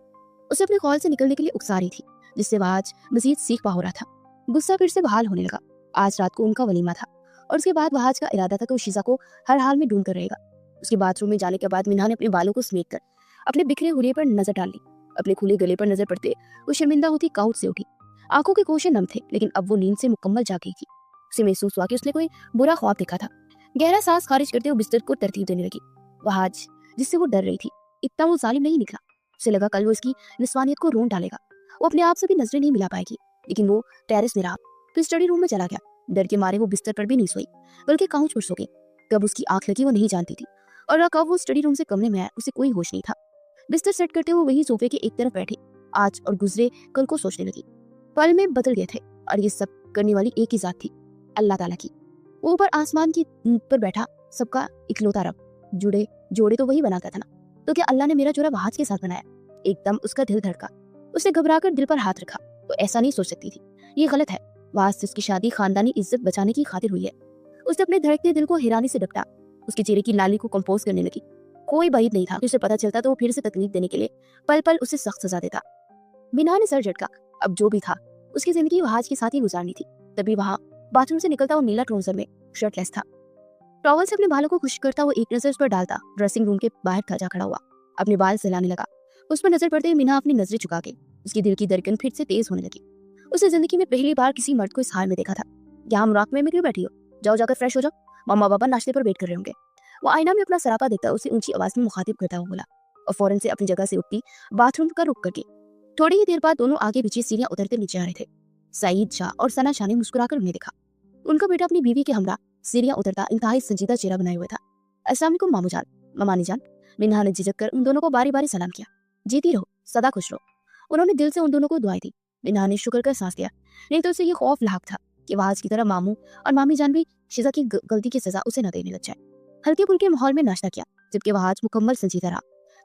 उसे अपने खौल से निकलने के लिए उकसा रही थी, जिससे वहाज मजीद सीख पा हो रहा था। गुस्सा फिर से बहाल होने लगा। आज रात को उनका वलीमा था और उसके बाद वहाज का इरादा था कि वो शीजा को हर हाल में ढूंढ कर रहेगा। उसके बाथरूम में जाने के बाद मिन्हा ने अपने बालों को समेट कर अपने बिखरे हुलिये पर नजर डाल ली। अपने खुले गले पर नजर पड़ते वो शर्मिंदा होती काउच से उठी। आंखों के गोशे नम थे, लेकिन अब वो नींद से मुकम्मल जाग गई थी। उसे महसूस हुआ कि उसने कोई बुरा ख्वाब देखा था। गहरा सांस खारिज करते हुए बिस्तर को तरतीब देने लगी। वहाज जिससे वो डर रही थी, इतना वो जालिम नहीं निकला। उसे लगा कल वो इसकी निस्वानियत को रोंद डालेगा। वो अपने आप से भी नजरें नहीं मिला पाएगी। लेकिन वो टेरेस में रहा, फिर स्टडी रूम में चला गया। डर के मारे वो बिस्तर पर भी नहीं सोई, बल्कि काउच पर सो गई। कब उसकी आंख लगी वो नहीं जानती थी, और कब वो स्टडी रूम से कमरे में आया उसे कोई होश नहीं था। बिस्तर सेट करते हुए वही सोफे के एक तरफ बैठे आज और गुजरे कल को सोचने लगी। पल में बदल गए थे और ये सब करने वाली एक ही जात थी, अल्लाह ताला की। वो ऊपर आसमान की पर बैठा सबका इकलौता रब। जोड़े तो वही बनाता था ना, तो क्या अल्लाह ने मेरा जोड़ा वहाज के साथ बनाया? एकदम उसका दिल धड़का। उसने घबराकर दिल पर हाथ रखा। तो ऐसा नहीं सोच सकती थी, ये गलत है। वहाज से उसकी शादी खानदानी इज्जत बचाने की खातिर हुई है। उसने अपने धड़कते दिल को हैरानी से डपटा। उसके चेहरे की लाली को कंपोज करने लगी। कोई बात नहीं था कि उसे पता चलता तो वो फिर से तकलीफ देने के लिए पल पल उसे सख्त सजा देता। बिना ने सर झटका। अब जो भी था उसकी जिंदगी वहाज के साथ ही गुजारनी थी। तभी वहां बाथरूम से निकलता वो नीला ट्राउजर में शर्टलेस था। टॉवल से अपने बालों को खुश्क करता वो एक नजर उस पर डालता ड्रेसिंग रूम के बाहर जा खड़ा हुआ। अपने बाल सहलाने लगा। उस पर नजर पड़ते ही मिन्हा अपनी नजरें चुका के उसकी दिल की धड़कन फिर से तेज होने लगी। उसने जिंदगी में पहली बार किसी मर्द को इस हाल में देखा था। यहाँ मुराकबे में क्यों बैठी हो? जाओ जाकर फ्रेश हो जाओ, मम्मा पापा नाश्ते पर वेट कर रहे होंगे। वो आईना में अपना सरापा देखता उसे ऊंची आवाज में मुखातिब करता हुआ बोला, और फौरन से अपनी जगह से उठती बाथरूम का रुख करके। थोड़ी ही देर बाद दोनों आगे पीछे सीढ़ियां उतरते नीचे आ रहे थे। सईद शाह और सना शाह ने मुस्कुराकर उन्हें देखा। उनका बेटा अपनी बीवी के हमरा सीढ़ियां उतरता इंतहाई संजीदा चेहरा बनाए हुए था। अस्सलाम वालेकुम मामू जान, ममानी जान। मिन्हा ने झिझक कर उन दोनों को बारी बारी सलाम किया। जीती रहो, सदा खुश रहो। उन्होंने दिल से उन दोनों को दुआई दी। मिन्हा ने शुक्र कर सांस लिया, नहीं तो उसे ये खौफ लाक था कि वहाज की तरह मामू और मामी जान भी शिजा की गलती की सजा उसे न देने लग जाए। हल्के फुल्के माहौल में नाश्ता किया, जबकि वहाज मुकम्मल संजीदा रहा।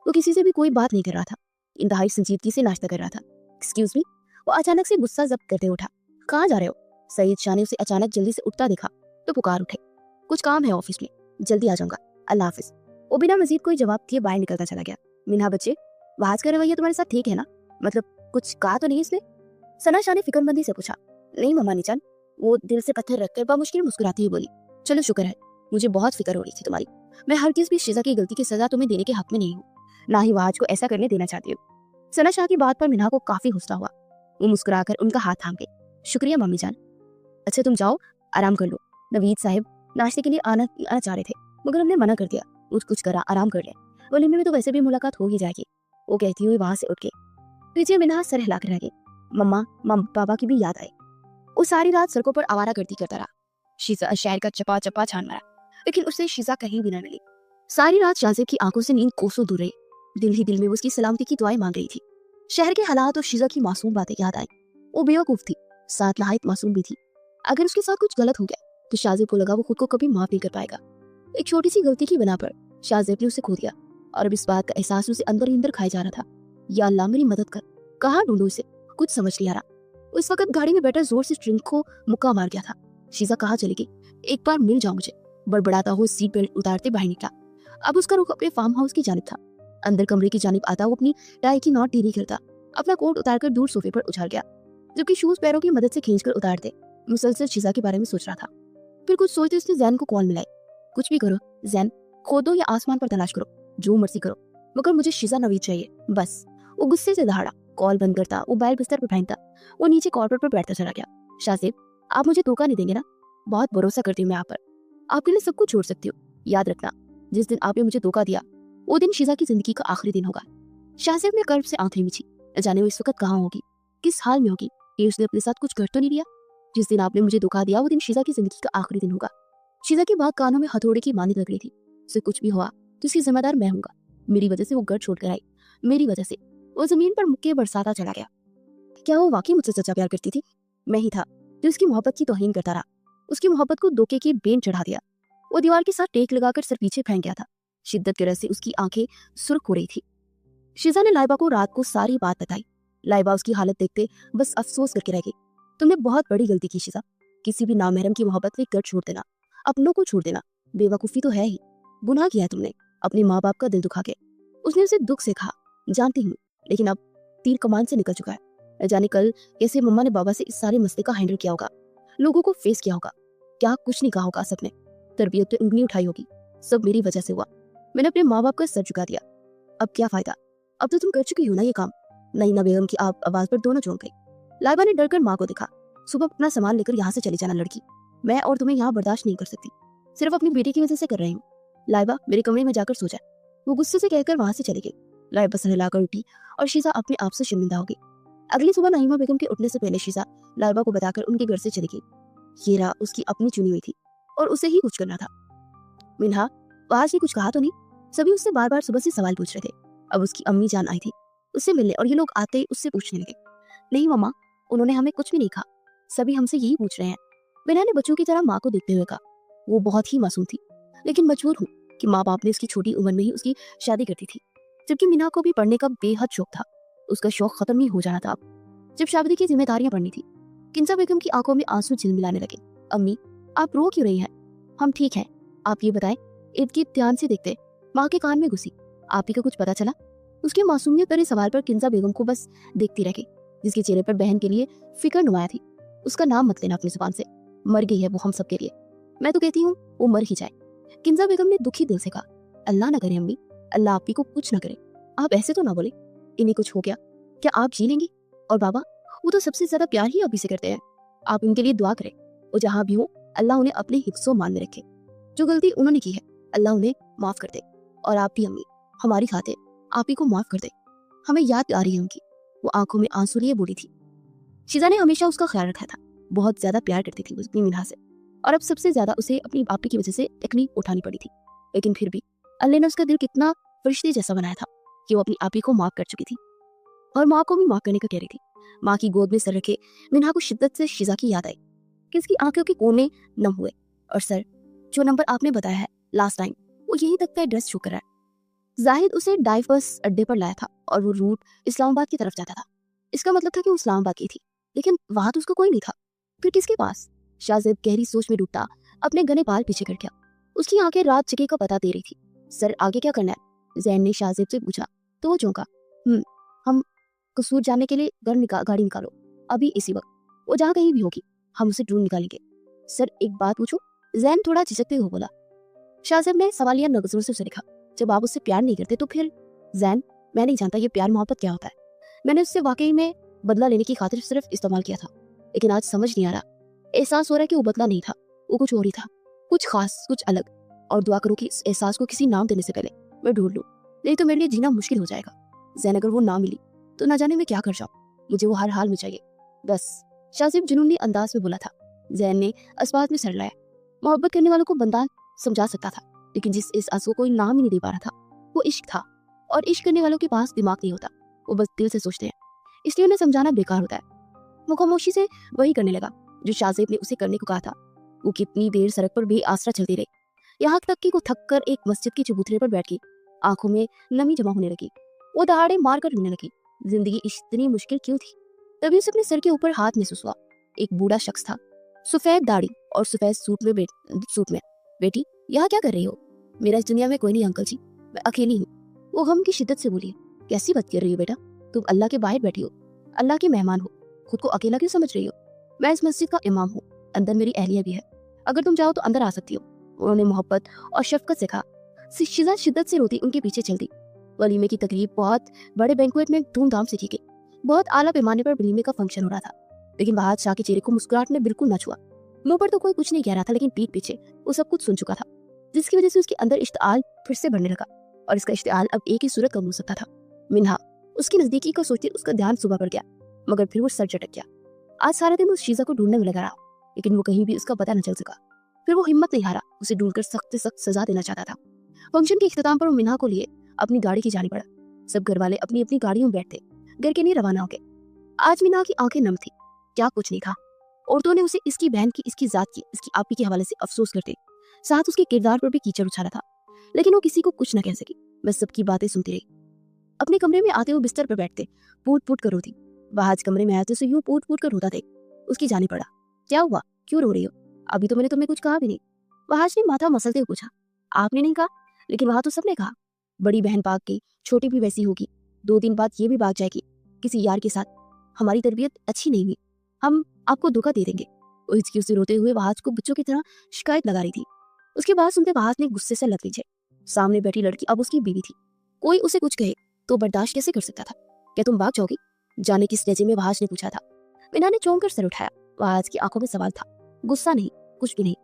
वो किसी से भी कोई बात नहीं कर रहा था, इंतहाई संजीदगी से नाश्ता कर रहा था। Excuse me. वो अचानक से गुस्सा जब्त करते उठा। कहाँ जा रहे हो? सईद शाह ने उसे अचानक जल्दी से उठता देखा तो पुकार उठे। कुछ काम है ऑफिस में, जल्दी आ जाऊंगा, अल्लाह हाफिज। वो बिना मजीद कोई जवाब दिए बाहर निकलता चला गया। मिन्हा बच्चे, वहाज का रवैया तुम्हारे साथ ठीक है ना? मतलब कुछ कहा तो नहीं इसने? सना शाह ने फिक्रमंदी से पूछा। नहीं ममानी जान। वो दिल से पत्थर रखकर बामुश्किल मुस्कुराती हुई बोली, चलो शुक्र है, मुझे बहुत फिक्र हो रही थी तुम्हारी। मैं हरगिज़ भी शिजा की गलती की सजा तुम्हें देने के हक में नहीं हूँ, ना ही वहाज को ऐसा करने देना चाहती हूँ। सना शाह की बात पर मिन्हा को काफी गुस्सा हुआ। वो मुस्कुराकर उनका हाथ थाम गई। शुक्रिया मम्मी जान। अच्छा तुम जाओ, आराम कर लो। नवीद साहब नाश्ते के लिए आना चाह रहे थे, मगर हमने मना कर दिया। कुछ करा, आराम कर ले, वलीमे में तो वैसे भी मुलाकात हो ही जाएगी, वो कहती हुई वहां से उठ गई। पीछे मिन्हा सर हिलाकर रह गई। मम्मा पापा की भी याद आई। वो सारी रात सड़कों पर आवारागर्दी करता रहा। शीजा शहर का चपा चपा छान मारा, लेकिन उसे शीजा कहीं भी न मिली। सारी रात शाहजेब की आंखों से नींद कोसों दूर रही। दिल ही दिल में वो उसकी सलामती की दुआएं मांग रही थी। शहर के हालात और शीजा की मासूम बातें याद आई। वो बेवकूफ थी, साथ नहायत मासूम भी थी। अगर उसके साथ कुछ गलत हो गया तो शाहजेब को लगा वो खुद को कभी माफ नहीं कर पाएगा। एक छोटी सी गलती की बना पर शाहजेब ने उसे खो दिया, और अब इस बात का एहसास उसे अंदर ही अंदर खाए जा रहा था। या अल्लाह मेरी मदद कर, कहाँ ढूंढूं इसे, कुछ समझ नहीं आ रहा। उस वक्त गाड़ी में बैठा जोर से ड्रिंक को मुक्का मार गया था। शीजा कहाँ चली गई? एक बार मिल जाओ मुझे, बड़बड़ाता हुआ सीट बेल्ट उतारते बाहर निकला। अब उसका रुख अपने फार्म हाउस की जानिब था। अंदर कमरे की जानिब आता वो अपनी टाई की नॉट ढीली करता, अपना कोट उतारकर दूर सोफे पर उछाल गया, जबकि शूज पैरों की मदद से खींचकर उतारते मुसलसल शीजा के बारे में सोच रहा था। फिर कुछ सोचते उसने जैन को कॉल मिलाई। कुछ भी करो जैन, खोदो या आसमान पर तलाश करो, जो मर्जी करो, मगर मुझे शीजा नवीद चाहिए बस। वो गुस्से से दहाड़ा, कॉल बंद करता, वो बैल बिस्तर पर फेंकता, वो नीचे कॉर्पोरेट पर बैठता चला गया। शाहजेब, आप मुझे धोखा नहीं देंगे ना? बहुत भरोसा करती हूँ मैं आप पर, आपके लिए सब कुछ छोड़ सकती हूँ। याद रखना, जिस दिन आपने मुझे धोखा दिया वो दिन शीजा की जिंदगी का आखिरी दिन होगा। शाहजेब ने कर्ब से आंखें मिची। जाने वो इस वक्त कहाँ होगी, किस हाल में होगी, कि उसने अपने साथ कुछ कर तो नहीं दिया। जिस दिन आपने मुझे धोखा दिया वो दिन शीजा की जिंदगी का आखिरी दिन होगा। शीजा की बात कानों में हथौड़े की मानी लग रही थी। उसे कुछ भी हुआ तो इसकी जिम्मेदार मैं हूँगा। मेरी वजह से वो घर छोड़कर आई, मेरी वजह से वो जमीन पर मुक्के बरसाता चला गया। क्या वो वाकई मुझसे सच्चा प्यार करती थी? मैं ही था जो उसकी मोहब्बत की तौहीन करता रहा, उसकी मोहब्बत को धोखे की बेन चढ़ा दिया। वो दीवार के साथ टेक लगाकर सर पीछे फेंक गया था। शिद्दत की वजह से उसकी आंखें सुर्ख हो रही थी। शीजा ने लाइबा को रात को सारी बात बताई। लाइबा उसकी हालत देखते बस अफसोस करके रह गई। तुमने बहुत बड़ी गलती की शीजा, किसी भी नामहरम की मोहब्बत में घर छोड़ देना, अपनों को छोड़ देना, बेवकूफी तो है ही। गुनाह किया है तुमने अपने माँ बाप का दिल दुखा के। उसने उसे दुख से कहा, जानती हूँ, लेकिन अब तीर कमान से निकल चुका है। न जाने कल कैसे मम्मा ने बाबा से इस सारे मसले का हैंडल किया होगा, लोगों को फेस किया होगा, क्या कुछ नहीं कहा होगा सबने, तरबियत पे उंगली उठाई होगी। सब मेरी वजह से हुआ, मैंने अपने माँ बाप का सर झुका दिया। अब क्या फायदा, अब तो तुम कर चुकी हो ना ये काम। नईना बेगम की आप आवाज पर दोनों चौंक गई। लाइबा ने डरकर माँ को देखा। सुबह अपना सामान लेकर यहाँ से चली जाना लड़की, मैं और तुम्हें यहाँ बर्दाश्त नहीं कर सकती, सिर्फ अपनी बेटी की वजह से कर रही हूँ। लाइबा मेरे कमरे में जाकर सो जाए, वो गुस्से से कहकर वहां से चली गई। लाइबा सर हिलाकर उठी और शीजा अपने आप से शर्मिंदा हो गई। अगली सुबह नईमा बेगम के उठने से पहले शीजा लाइबा को बताकर उनके घर से चली गई। ये रहा उसकी अपनी चुनी हुई थी और उसे ही कुछ करना था। मिन्हा, आज ने कुछ कहा तो नहीं? सभी उससे बार बार सुबह से सवाल पूछ रहे थे। अब उसकी अम्मी जान आई थी उससे मिलने और ये लोग आते ही उससे पूछने लगे। नहीं मम्मा, उन्होंने हमें कुछ भी नहीं कहा, सभी हमसे यही पूछ रहे हैं। मिन्हा ने बच्चों की तरह माँ को देखते हुए कहा। वो बहुत ही मासूम थी, लेकिन मजबूर हूँ कि माँ बाप ने उसकी छोटी उम्र में ही उसकी शादी कर दी थी, जबकि मिन्हा को भी पढ़ने का बेहद शौक था। उसका शौक खत्म ही हो जाना था अब, जब शादी की जिम्मेदारियां बढ़नी थी। किंजा बेगम की आंखों में आंसू झिलमिलाने लगे। अम्मी, आप रो क्यों रही हैं? हम ठीक हैं, आप ये बताएं। इर्द गिर्द ध्यान से देखते माँ के कान में घुसी। आप ही का कुछ पता चला? उसके मासूमियत भरे सवाल पर किंजा बेगम को बस देखती रह गई, जिसके चेहरे पर बहन के लिए फिक्र नुमाया थी। उसका नाम मत लेना अपनी जुबान से, मर गई है वो हम सब के लिए। मैं तो कहती हूँ वो मर ही जाए। किंजा बेगम ने दुखी दिल से कहा। अल्लाह ना करे अम्मी, अल्लाह आप ही को कुछ ना करे। आप ऐसे तो ना बोले, इन्हें कुछ हो गया क्या आप जी लेंगी? और बाबा, वो तो सबसे ज्यादा प्यार ही आप ही से करते हैं। आप उनके लिए दुआ करें, वो जहाँ भी हो अल्लाह उन्हें अपने हिफ्ज़ो मान में रखे। जो गलती उन्होंने की है अल्लाह उन्हें माफ कर दे। और आप भी अम्मी, हमारी खातिर आप ही को माफ कर दे। हमें याद आ रही है उनकी, वो आंखों में आंसू लिए बोली थी। शीजा ने हमेशा उसका ख्याल रखा था, बहुत ज्यादा प्यार करती थी अपनी मिन्हा से, और अब सबसे ज्यादा उसे अपनी आपी की वजह से तकलीफ उठानी पड़ी थी। लेकिन फिर भी अल्लाह ने उसका दिल कितना फरिश्ते जैसा बनाया था कि वो अपनी आपी को माफ कर चुकी थी और माँ को भी माफ करने का कह रही थी। माँ की गोद में सर रखे मिन्हा को शिद्दत से शीजा की याद आई कि उसकी आंखों के कोने नम हुए। और सर, जो नंबर आपने बताया है लास्ट टाइम, वो यही तक का एड्रेस शो कर रहा है। जाहिद उसे डाइवर्स अड्डे पर लाया था और वो रूट इस्लामाबाद की तरफ जाता था। इसका मतलब था कि वो इस्लामाबाद की थी, लेकिन वहां तो उसका कोई नहीं था। फिर किसके पास? शाहजेब गहरी सोच में डूबता अपने घने बाल पीछे कर गया। उसकी आंखें रात जगह का पता दे रही थी। सर, आगे क्या करना है? जैन ने शाहजेब से पूछा तो वो चौंका। हम कसूर जाने के लिए गाड़ी निकालो, अभी इसी वक्त। वो जहाँ कहीं भी होगी हम उसे ढूंढ निकालेंगे। सर, एक बात पूछूं? जैन थोड़ा झिझकते हुए बोला। शाहजेब ने सवालिया नजरों से उसे देखा। जब आप उससे प्यार नहीं करते तो फिर? जैन, मैं नहीं जानता ये प्यार मोहब्बत क्या होता है। मैंने उससे वाकई में बदला लेने की खातिर सिर्फ इस्तेमाल किया था, लेकिन आज समझ नहीं आ रहा। एहसास हो रहा है कि वो बदला नहीं था, वो कुछ और ही था, कुछ खास, कुछ अलग। और दुआ करो कि इस एहसास को किसी नाम देने से पहले मैं ढूंढ लूं, नहीं तो मेरे लिए जीना मुश्किल हो जाएगा। जैन, अगर वो ना मिली तो ना जाने मैं क्या कर जाऊं। मुझे वो हर हाल में चाहिए बस। शाहजेब जुनूनी अंदाज में बोला था। जैन ने अस्बात में सर लाया। मोहब्बत करने वालों को बंदा समझा सकता था, लेकिन जिस एहसास को कोई नाम ही नहीं दे पा रहा था वो इश्क था। और इश्क करने वालों के पास दिमाग नहीं होता, वो बस दिल से सोचते हैं, इसलिए उन्हें समझाना बेकार होता है। वो खामोशी से वही करने लगा जो शाहजेब ने उसे करने को कहा था। वो कितनी देर सड़क पर बेआसरा चलती रही, यहाँ तक कि वो थक कर एक मस्जिद के चबूतरे पर बैठ गई। आंखों में नमी जमा होने लगी। वो दहाड़े मार कर रोने लगी। जिंदगी इतनी मुश्किल क्यों थी? तभी उसे अपने सर के ऊपर हाथ महसूस हुआ। एक बूढ़ा शख्स था, सफेद दाढ़ी और सफेद सूट में। बेटी, यहाँ क्या कर रही हो? मेरा इस दुनिया में कोई नहीं अंकल जी, मैं अकेली हूँ। वो गम की शिद्दत से बोली। कैसी बात कर रही हो बेटा? तुम अल्लाह के बाहर बैठी हो, अल्लाह के मेहमान हो, खुद को अकेला क्यों समझ रही हो? मैं इस मस्जिद का इमाम हूँ, अंदर मेरी अहलिया भी है, अगर तुम चाहो तो अंदर आ सकती हो। उन्होंने मोहब्बत और शफकत से कहा। शिजा शिद्दत से रोती उनके पीछे चल दी। वलीमे की तकरीब बहुत बड़े बैंक्वेट में धूमधाम से की गई। बहुत आला पैमाने पर वलीमे का फंक्शन हो रहा था, लेकिन बादशाह के चेहरे को मुस्कुराहट ने बिल्कुल न छुआ। मुंह पर तो कोई कुछ नहीं कह रहा था, लेकिन पीठ पीछे वो सब कुछ सुन चुका था, जिसकी वजह से उसके अंदर इश्तिआल फिर से बढ़ने लगा। और इसका इश्तिआल अब एक ही सूरत कम हो सकता था। मिन्हा उसकी नजदीकी को सोचते उसका ध्यान सुबह पर गया, मगर फिर वो सर झटक गया। आज सारा दिन उस शीजा को ढूंढने में लगा रहा, लेकिन वो कहीं भी उसका पता न चल सका। फिर वो हिम्मत नहीं हारा, उसे ढूंढकर सख्त से सख्त सजा देना चाहता था। फंक्शन के इख्तिताम पर वो मिन्हा को लिए अपनी गाड़ी की जानी पड़ा। सब घर वाले अपनी अपनी गाड़ियों में बैठते घर के लिए रवाना हो गए। आज मिन्हा की आंखें नम थी, क्या कुछ नहीं था। औरतों ने उसे इसकी बहन की, इसकी जात की, इसकी आपी के हवाले से अफसोस करते, साथ उसके किरदार पर भी कीचड़ उछाला था, लेकिन वो किसी को कुछ न कह सकी, बस सबकी बातें सुनती रही। अपने कमरे में आते वो बिस्तर पर बैठते, पूट पूट कर रोती। वहाज कमरे में आते उसे यूं पूट पूट कर रोता देख उसकी जानी पड़ा। क्या हुआ, क्यों रो रही हो? अभी तो मैंने तुम्हें कुछ कहा भी नहीं। वहाज ने माथा मसलते हुए पूछा। आपने नहीं कहा, लेकिन वहां तो सबने कहा। बड़ी बहन भाग गई, छोटी भी वैसी होगी, 2 दिन बाद ये भी भाग जाएगी किसी यार के साथ। हमारी तरबियत अच्छी नहीं हुई, हम आपको धोखा दे देंगे। वो हिचकी से रोते हुए वहाज को बच्चों की तरह शिकायत लगा रही थी। उसके बाद सुनते वहाज ने गुस्से से लग पीछे। सामने बैठी लड़की अब उसकी बीवी थी, कोई उसे कुछ कहे तो बर्दाश्त कैसे कर सकता था? क्या तुम भाग जाओगी? जाने किस लहजे में वहाज ने पूछा था। मिन्हा ने चौंक कर सर उठाया। वहाज की आंखों में सवाल था, गुस्सा नहीं, कुछ भी नहीं।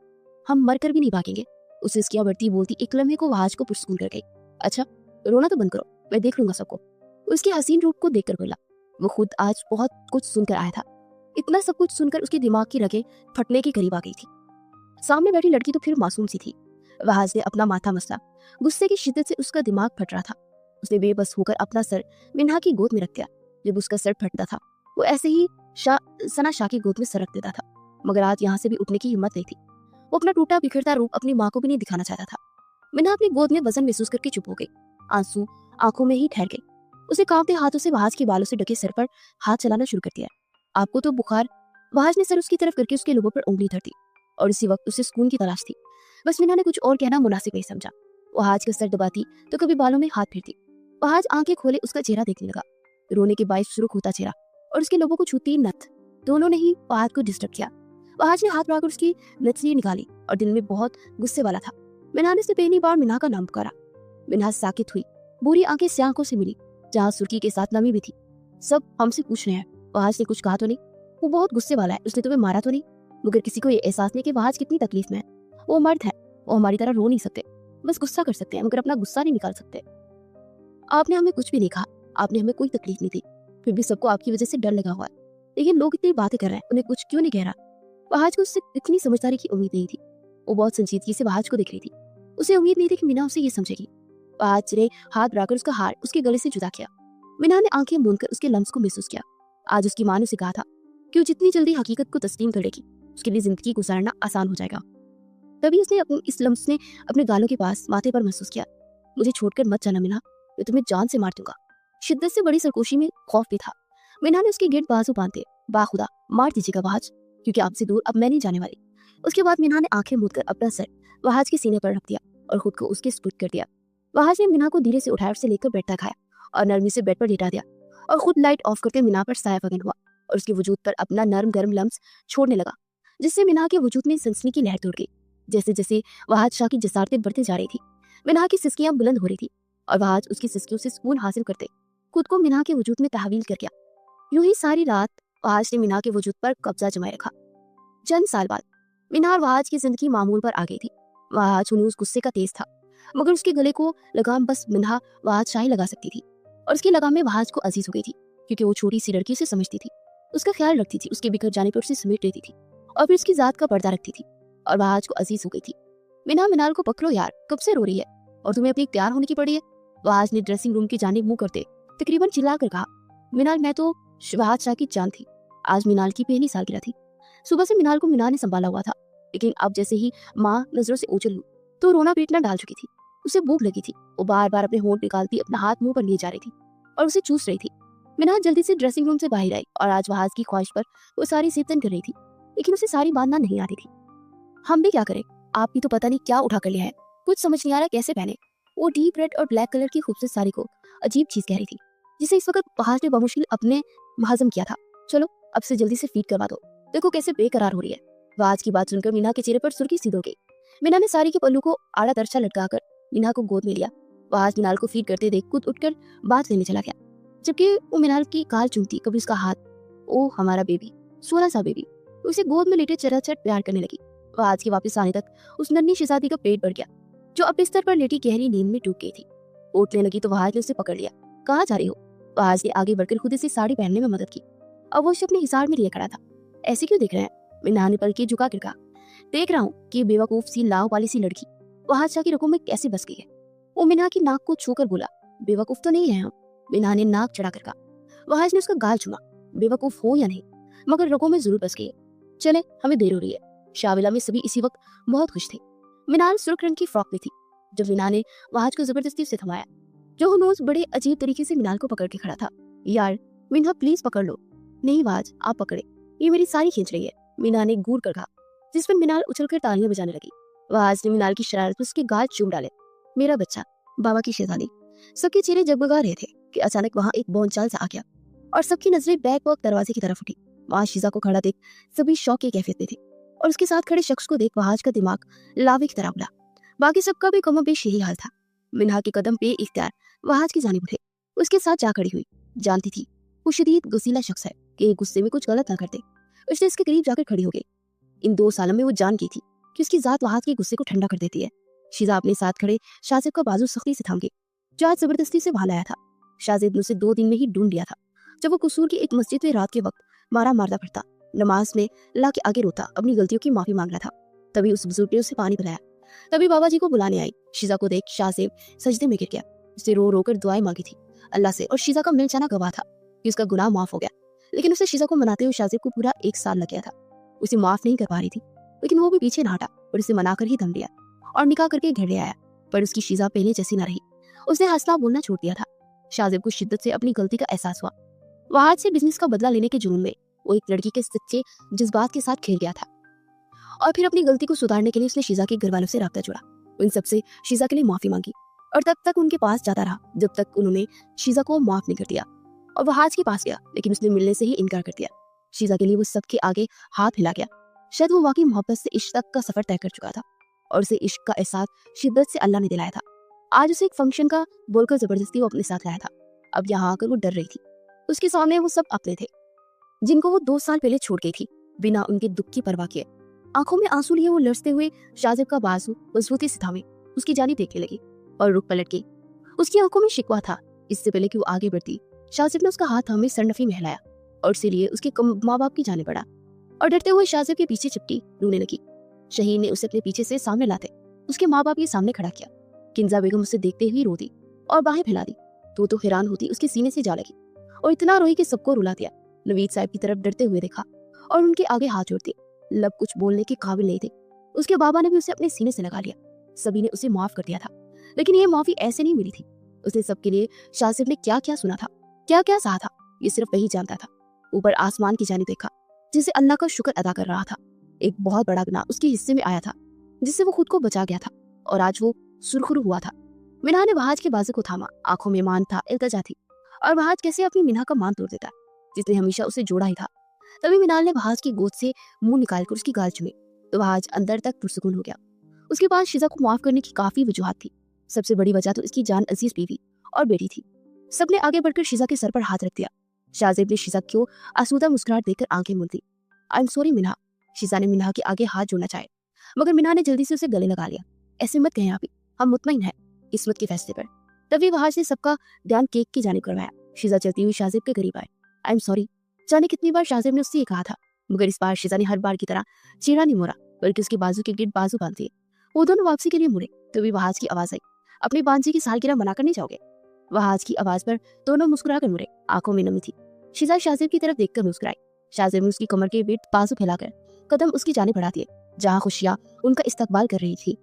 हम मरकर भी नहीं भागेंगे। उसे इसकी बढ़ती बोलती एक लम्हे को वहाज को पुरस्कून कर गई। अच्छा, रोना तो बंद करो, मैं देख लूंगा सबको। उसके हसीन रूप को देखकर बोला। वो खुद आज बहुत कुछ सुनकर आया था। इतना सब कुछ सुनकर उसके दिमाग की रगें फटने के करीब आ गई थी। सामने बैठी लड़की तो फिर मासूम सी थी। वहाज ने अपना माथा मसला, गुस्से की शिद्दत से उसका दिमाग फट रहा था। उसने बेबस होकर अपना सर मिन्हा की गोद में रख दिया। जब उसका सर फटता था वो ऐसे ही सना शाह की गोद में सर रख देता था, मगर आज यहाँ से भी उठने की हिम्मत नहीं थी। वो अपना टूटा बिखरता रूप अपनी माँ को भी नहीं दिखाना चाहता था। मिन्हा अपनी गोद में वजन महसूस करके चुप हो गई, आंसू आंखों में ही ठहर गई। उसे कांपते हाथों से वहाज के बालों से ढके सर पर हाथ चलाना शुरू कर दिया। आपको तो बुखार? वहाज ने सर उसकी तरफ करके उसके लोगों पर उंगली धर दी, और इसी वक्त उसे सुकून की तलाश थी। बस मिन्हा ने कुछ और कहना मुनासिब नहीं समझा। वहाज का सर दबाती तो कभी बालों में हाथ फेरती। वहाज आंखें खोले उसका चेहरा देखने लगा, रोने के बायस सुर्ख होता चेहरा और उसके लोगों को छूती नथ, दोनों ने ही वहाज को डिस्टर्ब किया। वहाज ने हाथ बढ़ाकर उसकी नथनी निकाली और दिल में बहुत गुस्से वाला था। मिन्हा ने से पहली बार मिन्हा का नाम पुकारा। मिन्हा साकित हुई, बुरी आंखें से आंखों से मिली, जहाँ सुर्खी के साथ नमी भी थी। सब हमसे पूछ रहे हैं, वहाज ने कुछ कहा तो नहीं? वो बहुत गुस्से वाला है, उसने तुम्हें मारा तो नहीं? मगर किसी को ये एहसास नहीं कि वहाज कितनी तकलीफ में है। वो मर्द है, वो हमारी तरह रो नहीं सकते, बस गुस्सा कर सकते हैं, मगर अपना गुस्सा नहीं निकाल सकते। आपने हमें कुछ भी नहीं कहा, आपने हमें कोई तकलीफ नहीं दी, फिर भी सबको आपकी वजह से डर लगा हुआ है। लेकिन लोग इतनी बातें कर रहे हैं, उन्हें कुछ क्यों नहीं कह रहा? वहाज को उससे इतनी समझदारी की उम्मीद नहीं थी। वो बहुत संजीदगी से वहाज को देख रही थी। उसे उम्मीद नहीं थी कि मीना उसे ये समझेगी। वहाज ने हाथ बढ़ाकर उसका हार उसके गले से जुदा किया। मीना ने आंखें मूंदकर उसके लम्स को महसूस किया। आज उसकी माँ ने उसे कहा था कि वो जितनी जल्दी हकीकत को तस्लीम कर लेगी, उसके लिए जिंदगी गुजारना आसान हो जाएगा। तभी उसने इस लम्स ने अपने गालों के पास माथे पर महसूस किया। मुझे छोड़कर मत जाना मीना, मैं तुम्हें जान से मार दूंगा। शिद्दत से बड़ी सरगोशी में खौफ भी था। मीना ने उसके गिर्द बाजू बांधे, बाखुदा मार दीजिएगा वहाज, क्योंकि आपसे दूर अब मैं नहीं जाने वाली। उसके बाद मीना ने आंखें मूंदकर अपना सर वहाज के सीने पर रख दिया और खुद को उसके स्पुट कर दिया। वहाज ने मीना को धीरे से उठाया, उसे लेकर बेड तक आया और नरमी से बेड पर लेटा दिया और खुद लाइट ऑफ करके मीना पर साया फगन हुआ और उसके वजूद पर अपना नरम गर्म लम्स छोड़ने लगा, जिससे मीना के वजूद में सनसनी की लहर दौड़ गई। जैसे जैसे वहाज शाह की जसारतें बढ़ती जा रही थी, मीना की सिसकियां बुलंद हो रही थी और वहाज उसकी सिसकियों से सुकून हासिल करते खुद को मीना के वजूद में तहवील कर गया। यूं ही सारी रात वहाज ने मीना के वजूद पर कब्जा जमाए रखा। चंद साल बाद मीना और वहाज की जिंदगी मामूल पर आ गई थी। वहाज उस गुस्से का तेज था, मगर उसके गले को लगाम बस मिन्हा वहाज शाही लगा सकती थी और उसकी लगाम में वहाज को अजीज हो गई थी, क्योंकि वो छोटी सी लड़की से समझती थी, उसका ख्याल रखती थी, उसके बिखर जाने पर उसे समेट लेती थी और फिर उसकी जात का पर्दा रखती थी और वहाज को अजीज हो गई थी। मिन्हा मिनाल को पकड़ो यार, कब से रो रही है और तुम्हें अपनी तैयार होने की पड़ी है? वहाज ने ड्रेसिंग रूम की जानिब मुंह करते तकरीबन चिल्लाकर कहा। मिनाल, मैं तो वहाज शाह की जान थी। आज मिनाल की पहली सालगिरह थी। सुबह से मिनाल को मिना ने संभाला हुआ था, लेकिन अब जैसे ही माँ नजरों से ओझल हुई तो रोना पीटना डाल चुकी थी। उसे भूख लगी थी। वो बार बार अपने होंठ निकालती अपना हाथ मुंह पर लिए जा रही थी और उसे चूस रही थी। मिनाज जल्दी से ड्रेसिंग रूम से बाहर आई और आज वहाज की ख्वाहिश पर वो सारी सेतन कर रही थी, लेकिन उसे सारी बांधना नहीं आती थी। हम भी क्या करें, आप भी तो पता नहीं क्या उठा कर लिया है, कुछ समझ नहीं आ रहा कैसे पहने। वो डीप रेड और ब्लैक कलर की खूबसूरत साड़ी को अजीब चीज कह रही थी, जिसे इस वक्त वहाज ने बमुश्किल अपने हजम किया था। चलो अब से जल्दी से फीड करवा दो, देखो कैसे बेकरार हो रही है। वहाज की बात सुनकर मीना के चेहरे पर सुर्खी सी दौड़ गई। मीना ने साड़ी के पल्लू को आड़ा तरछा लटकाकर मीना को गोद में लिया। वहाज मीनाल को फीड करते देख खुद उठकर बात लेने चला गया, जबकि वो मीनाल की गाल चूमती, कभी उसका हाथ। ओ हमारा बेबी, सोना सा बेबी। उसे गोद में लेटे चरचट प्यार करने लगी। वहाज के वापस आने तक उस नन्ही शहजादी का पेट बढ़ गया, जो अब बिस्तर पर लेटी गहरी नींद में डूब गई थी। उठने लगी तो वहाज ने उसे पकड़ लिया। कहाँ जा रही हो? वहाज ने आगे बढ़कर खुद से साड़ी पहनने में मदद की। अब वो उसे अपने हिसार में लिए खड़ा था। ऐसे क्यों देख रहे हैं? मीना ने पलके झुका कर कहा। देख रहा हूँ कि बेवकूफ सी लाव वाली सी लड़की वहाज शाह की रगों में कैसे बस गई है। वो मीना की नाक को छूकर बोला, बेवकूफ तो नहीं है हम। मीना ने नाक चढ़ा कर कहा। वहाज ने उसका गाल चुमा। बेवकूफ हो या नहीं, मगर रगों में जरूर बस गई है। चले, हमें देर हो रही है। शाविला में सभी इसी वक्त बहुत खुश थे। मीनाल सुर्ख रंग की फ्रॉक में थी। जब मीना ने वहाज को जबरदस्ती से थमाया, जो हनूज बड़े अजीब तरीके से मीनाल को पकड़ के खड़ा था। यार मीना प्लीज पकड़ लो। नहीं वहाज आप पकड़े, ये मेरी साड़ी खींच रही है, मीना ने घूर कर कहा, जिस पर मीनाल उछलकर तालियां बजाने लगी। वहाज ने मीनाल की शरारत पर उसके गाल चूम डाले। मेरा बच्चा, बाबा की शहजादी। सबके चेहरे जगमगा रहे थे कि अचानक वहां एक बोलचाल सा आ गया और सबकी नजरें बैक वॉक दरवाजे की तरफ उठी। वहां शीजा को खड़ा देख सभी शौक की कैफियत में थे और उसके साथ खड़े शख्स को देख वहाज का दिमाग लावे की तरह उड़ा। बाकी सबका भी कमोबेश यही हाल था। मिन्हा के कदम पे इख्तियार वहाज की जानिब उठे, उसके साथ जा खड़ी हुई। जानती थी वो शदीद गुस्सीला शख्स है कि गुस्से में कुछ गलत ना करते, इसलिए इसके करीब जाकर खड़ी हो गई। इन 2 सालों में वो जान गई थी कि उसकी जात वहाज के गुस्से को ठंडा कर देती है। शीजा अपने साथ खड़े शाजिब का बाजू सख्ती से थाम गई, जो आज जबरदस्ती से वहां लाया था। शाजिब ने उसे 2 दिन में ही ढूंढ लिया था, जब वो कसूर की एक मस्जिद में रात के वक्त मारा मारता फिरता, नमाज में अल्लाह के आगे रोता, अपनी गलतियों की माफी मांग रहा था। तभी उस बुजुर्ग ने उसे पानी पिलाया। तभी बाबा जी को बुलाने आई। शीजा को देख शाजिब सजदे में गिर गया। उससे रो रो कर दुआएं मांगी थी अल्लाह से, और शीजा का मिल जाना गवाह था कि उसका गुनाह माफ हो गया। लेकिन उसे शीजा को मनाते हुए शाजिब को पूरा 1 साल लग गया था। उसे माफ नहीं कर पा रही थी, लेकिन वो भी पीछे ना हटा और उसे मनाकर ही दम लिया और निकाह करके घर ले आया। पर उसकी शीजा पहले जैसी ना रही। उसने हंसना बोलना छोड़ दिया था। शाजिब को शिद्दत से अपनी गलती का एहसास हुआ। वहाज से बिजनेस का बदला लेने के जुनून में वो एक लड़की के सच्चे जज्बात के साथ खेल गया था, और फिर अपनी गलती को सुधारने के लिए उसने शीजा के घर वालों से राब्ता जोड़ा। उन सबसे शीजा के लिए माफी मांगी और तब तक उनके पास जाता रहा जब तक उन्होंने शीजा को माफ नहीं कर दिया। और वहाज के पास गया, लेकिन उसने मिलने से ही इनकार कर दिया। शीजा के लिए वो सबके आगे हाथ हिला गया। शायद वो वाकई मोहब्बत से इश्क तक का सफर तय कर चुका था और उसे इश्क का एहसास शिद्दत से अल्लाह ने दिलाया था। आज उसे एक फंक्शन का बोलकर जबरदस्ती वो अपने साथ लाया था। अब यहाँ आकर वो डर रही थी। उसके सामने वो सब अपने थे जिनको वो 2 साल पहले छोड़ गई थी, बिना उनके दुख की परवाह किए। आंखों में आंसू लिए वो लड़ते हुए शाजिब का बाजू मजबूती से थामे उसकी जानी देखने लगी और रुक पलट गई। उसकी आंखों में शिकवा था। इससे पहले कि वो आगे बढ़ती, शाजिब ने उसका हाथ थामे सरनफी में हिलाया और उसके लिए उसके माँ बाप की जाने पड़ा और डरते हुए शाजिब के पीछे चिपटी रोने लगी। शहीन ने उसे अपने पीछे से सामने लाते उसके माँ बाप के सामने खड़ा किया। किंजा बेगम उसे देखते ही रो दी और बाहें फैला दी। तो हैरान होती उसके सीने से जा लगी और इतना रोई कि सबको रुला दिया। नवीद साहब की तरफ डरते हुए देखा और उनके आगे हाथ जोड़ दिए। लब कुछ बोलने के काबिल नहीं थे। उसके बाबा ने भी उसे अपने सीने से लगा लिया। सभी ने उसे माफ कर दिया था, लेकिन ये माफी ऐसे नहीं मिली थी। उसने सबके लिए शाजिब ने क्या क्या सुना था, क्या क्या सहा था, ये सिर्फ वही जानता था। ऊपर आसमान की जानिब देखा, जिसे अल्लाह का शुक्र अदा कर रहा था। एक बहुत बड़ा गुनाह उसके हिस्से में आया था, जिससे वो खुद को बचा गया था और आज वो सुरखरू हुआ था। मिन्हा ने वहाज के बाजू को थामा। आंखों में मान था, इल्तिजा थी, और वहाज कैसे अपनी मिन्हा का मान तोड़ देता जिसने हमेशा उसे जोड़ा ही था। तभी मिनाल ने वहाज की गोद से मुंह निकालकर उसकी गाल चुमी तो वहाज अंदर तक पुरसुकून हो गया। उसके पास शीजा को माफ करने की काफी वजूहात थी। सबसे बड़ी वजह तो इसकी जान अजीज बीवी और बेटी थी। सबने आगे बढ़कर शीजा के सर पर हाथ रख दिया। शाजिब ने शीजा को आसूदा मुस्कुराहट देकर आंखें मूंद दी। I am sorry Minha. Shiza ने मिन्हा के आगे हाथ जोड़ना चाहे, मगर मिन्हा ने जल्दी से उसे गले लगा लिया। ऐसे मत कहें आप, हम मुतमईन हैं किस्मत के फैसले पर। तभी वहाज ने सबका ध्यान केक की जानिब करवाया। शीजा चलती हुई शाजिब के करीब आए। आई एम सॉरी। जाने कितनी बार शाजिब ने उससे ये कहा था, मगर इस बार शीजा ने हर बार की तरह चेहरा नहीं मोड़ा, बल्कि उसके बाजू के गिर्द बाजू बांध दिए। वो दोनों वापसी के लिए मुड़े। तभी वहाज की आवाज आई, अपनी बांझी की सालगिरह मनाकर नहीं जाओगे? वहाज की आवाज पर दोनों मुस्कुरा कर मुड़े। आंखों में नमी थी। शीजा शाजिब की तरफ देखकर मुस्कुराई। शाजिब ने उसकी कमर के बीच बाजू फैलाकर कदम उसकी जाने बढ़ा दिए, जहाँ खुशियां उनका इस्तकबाल कर रही थी।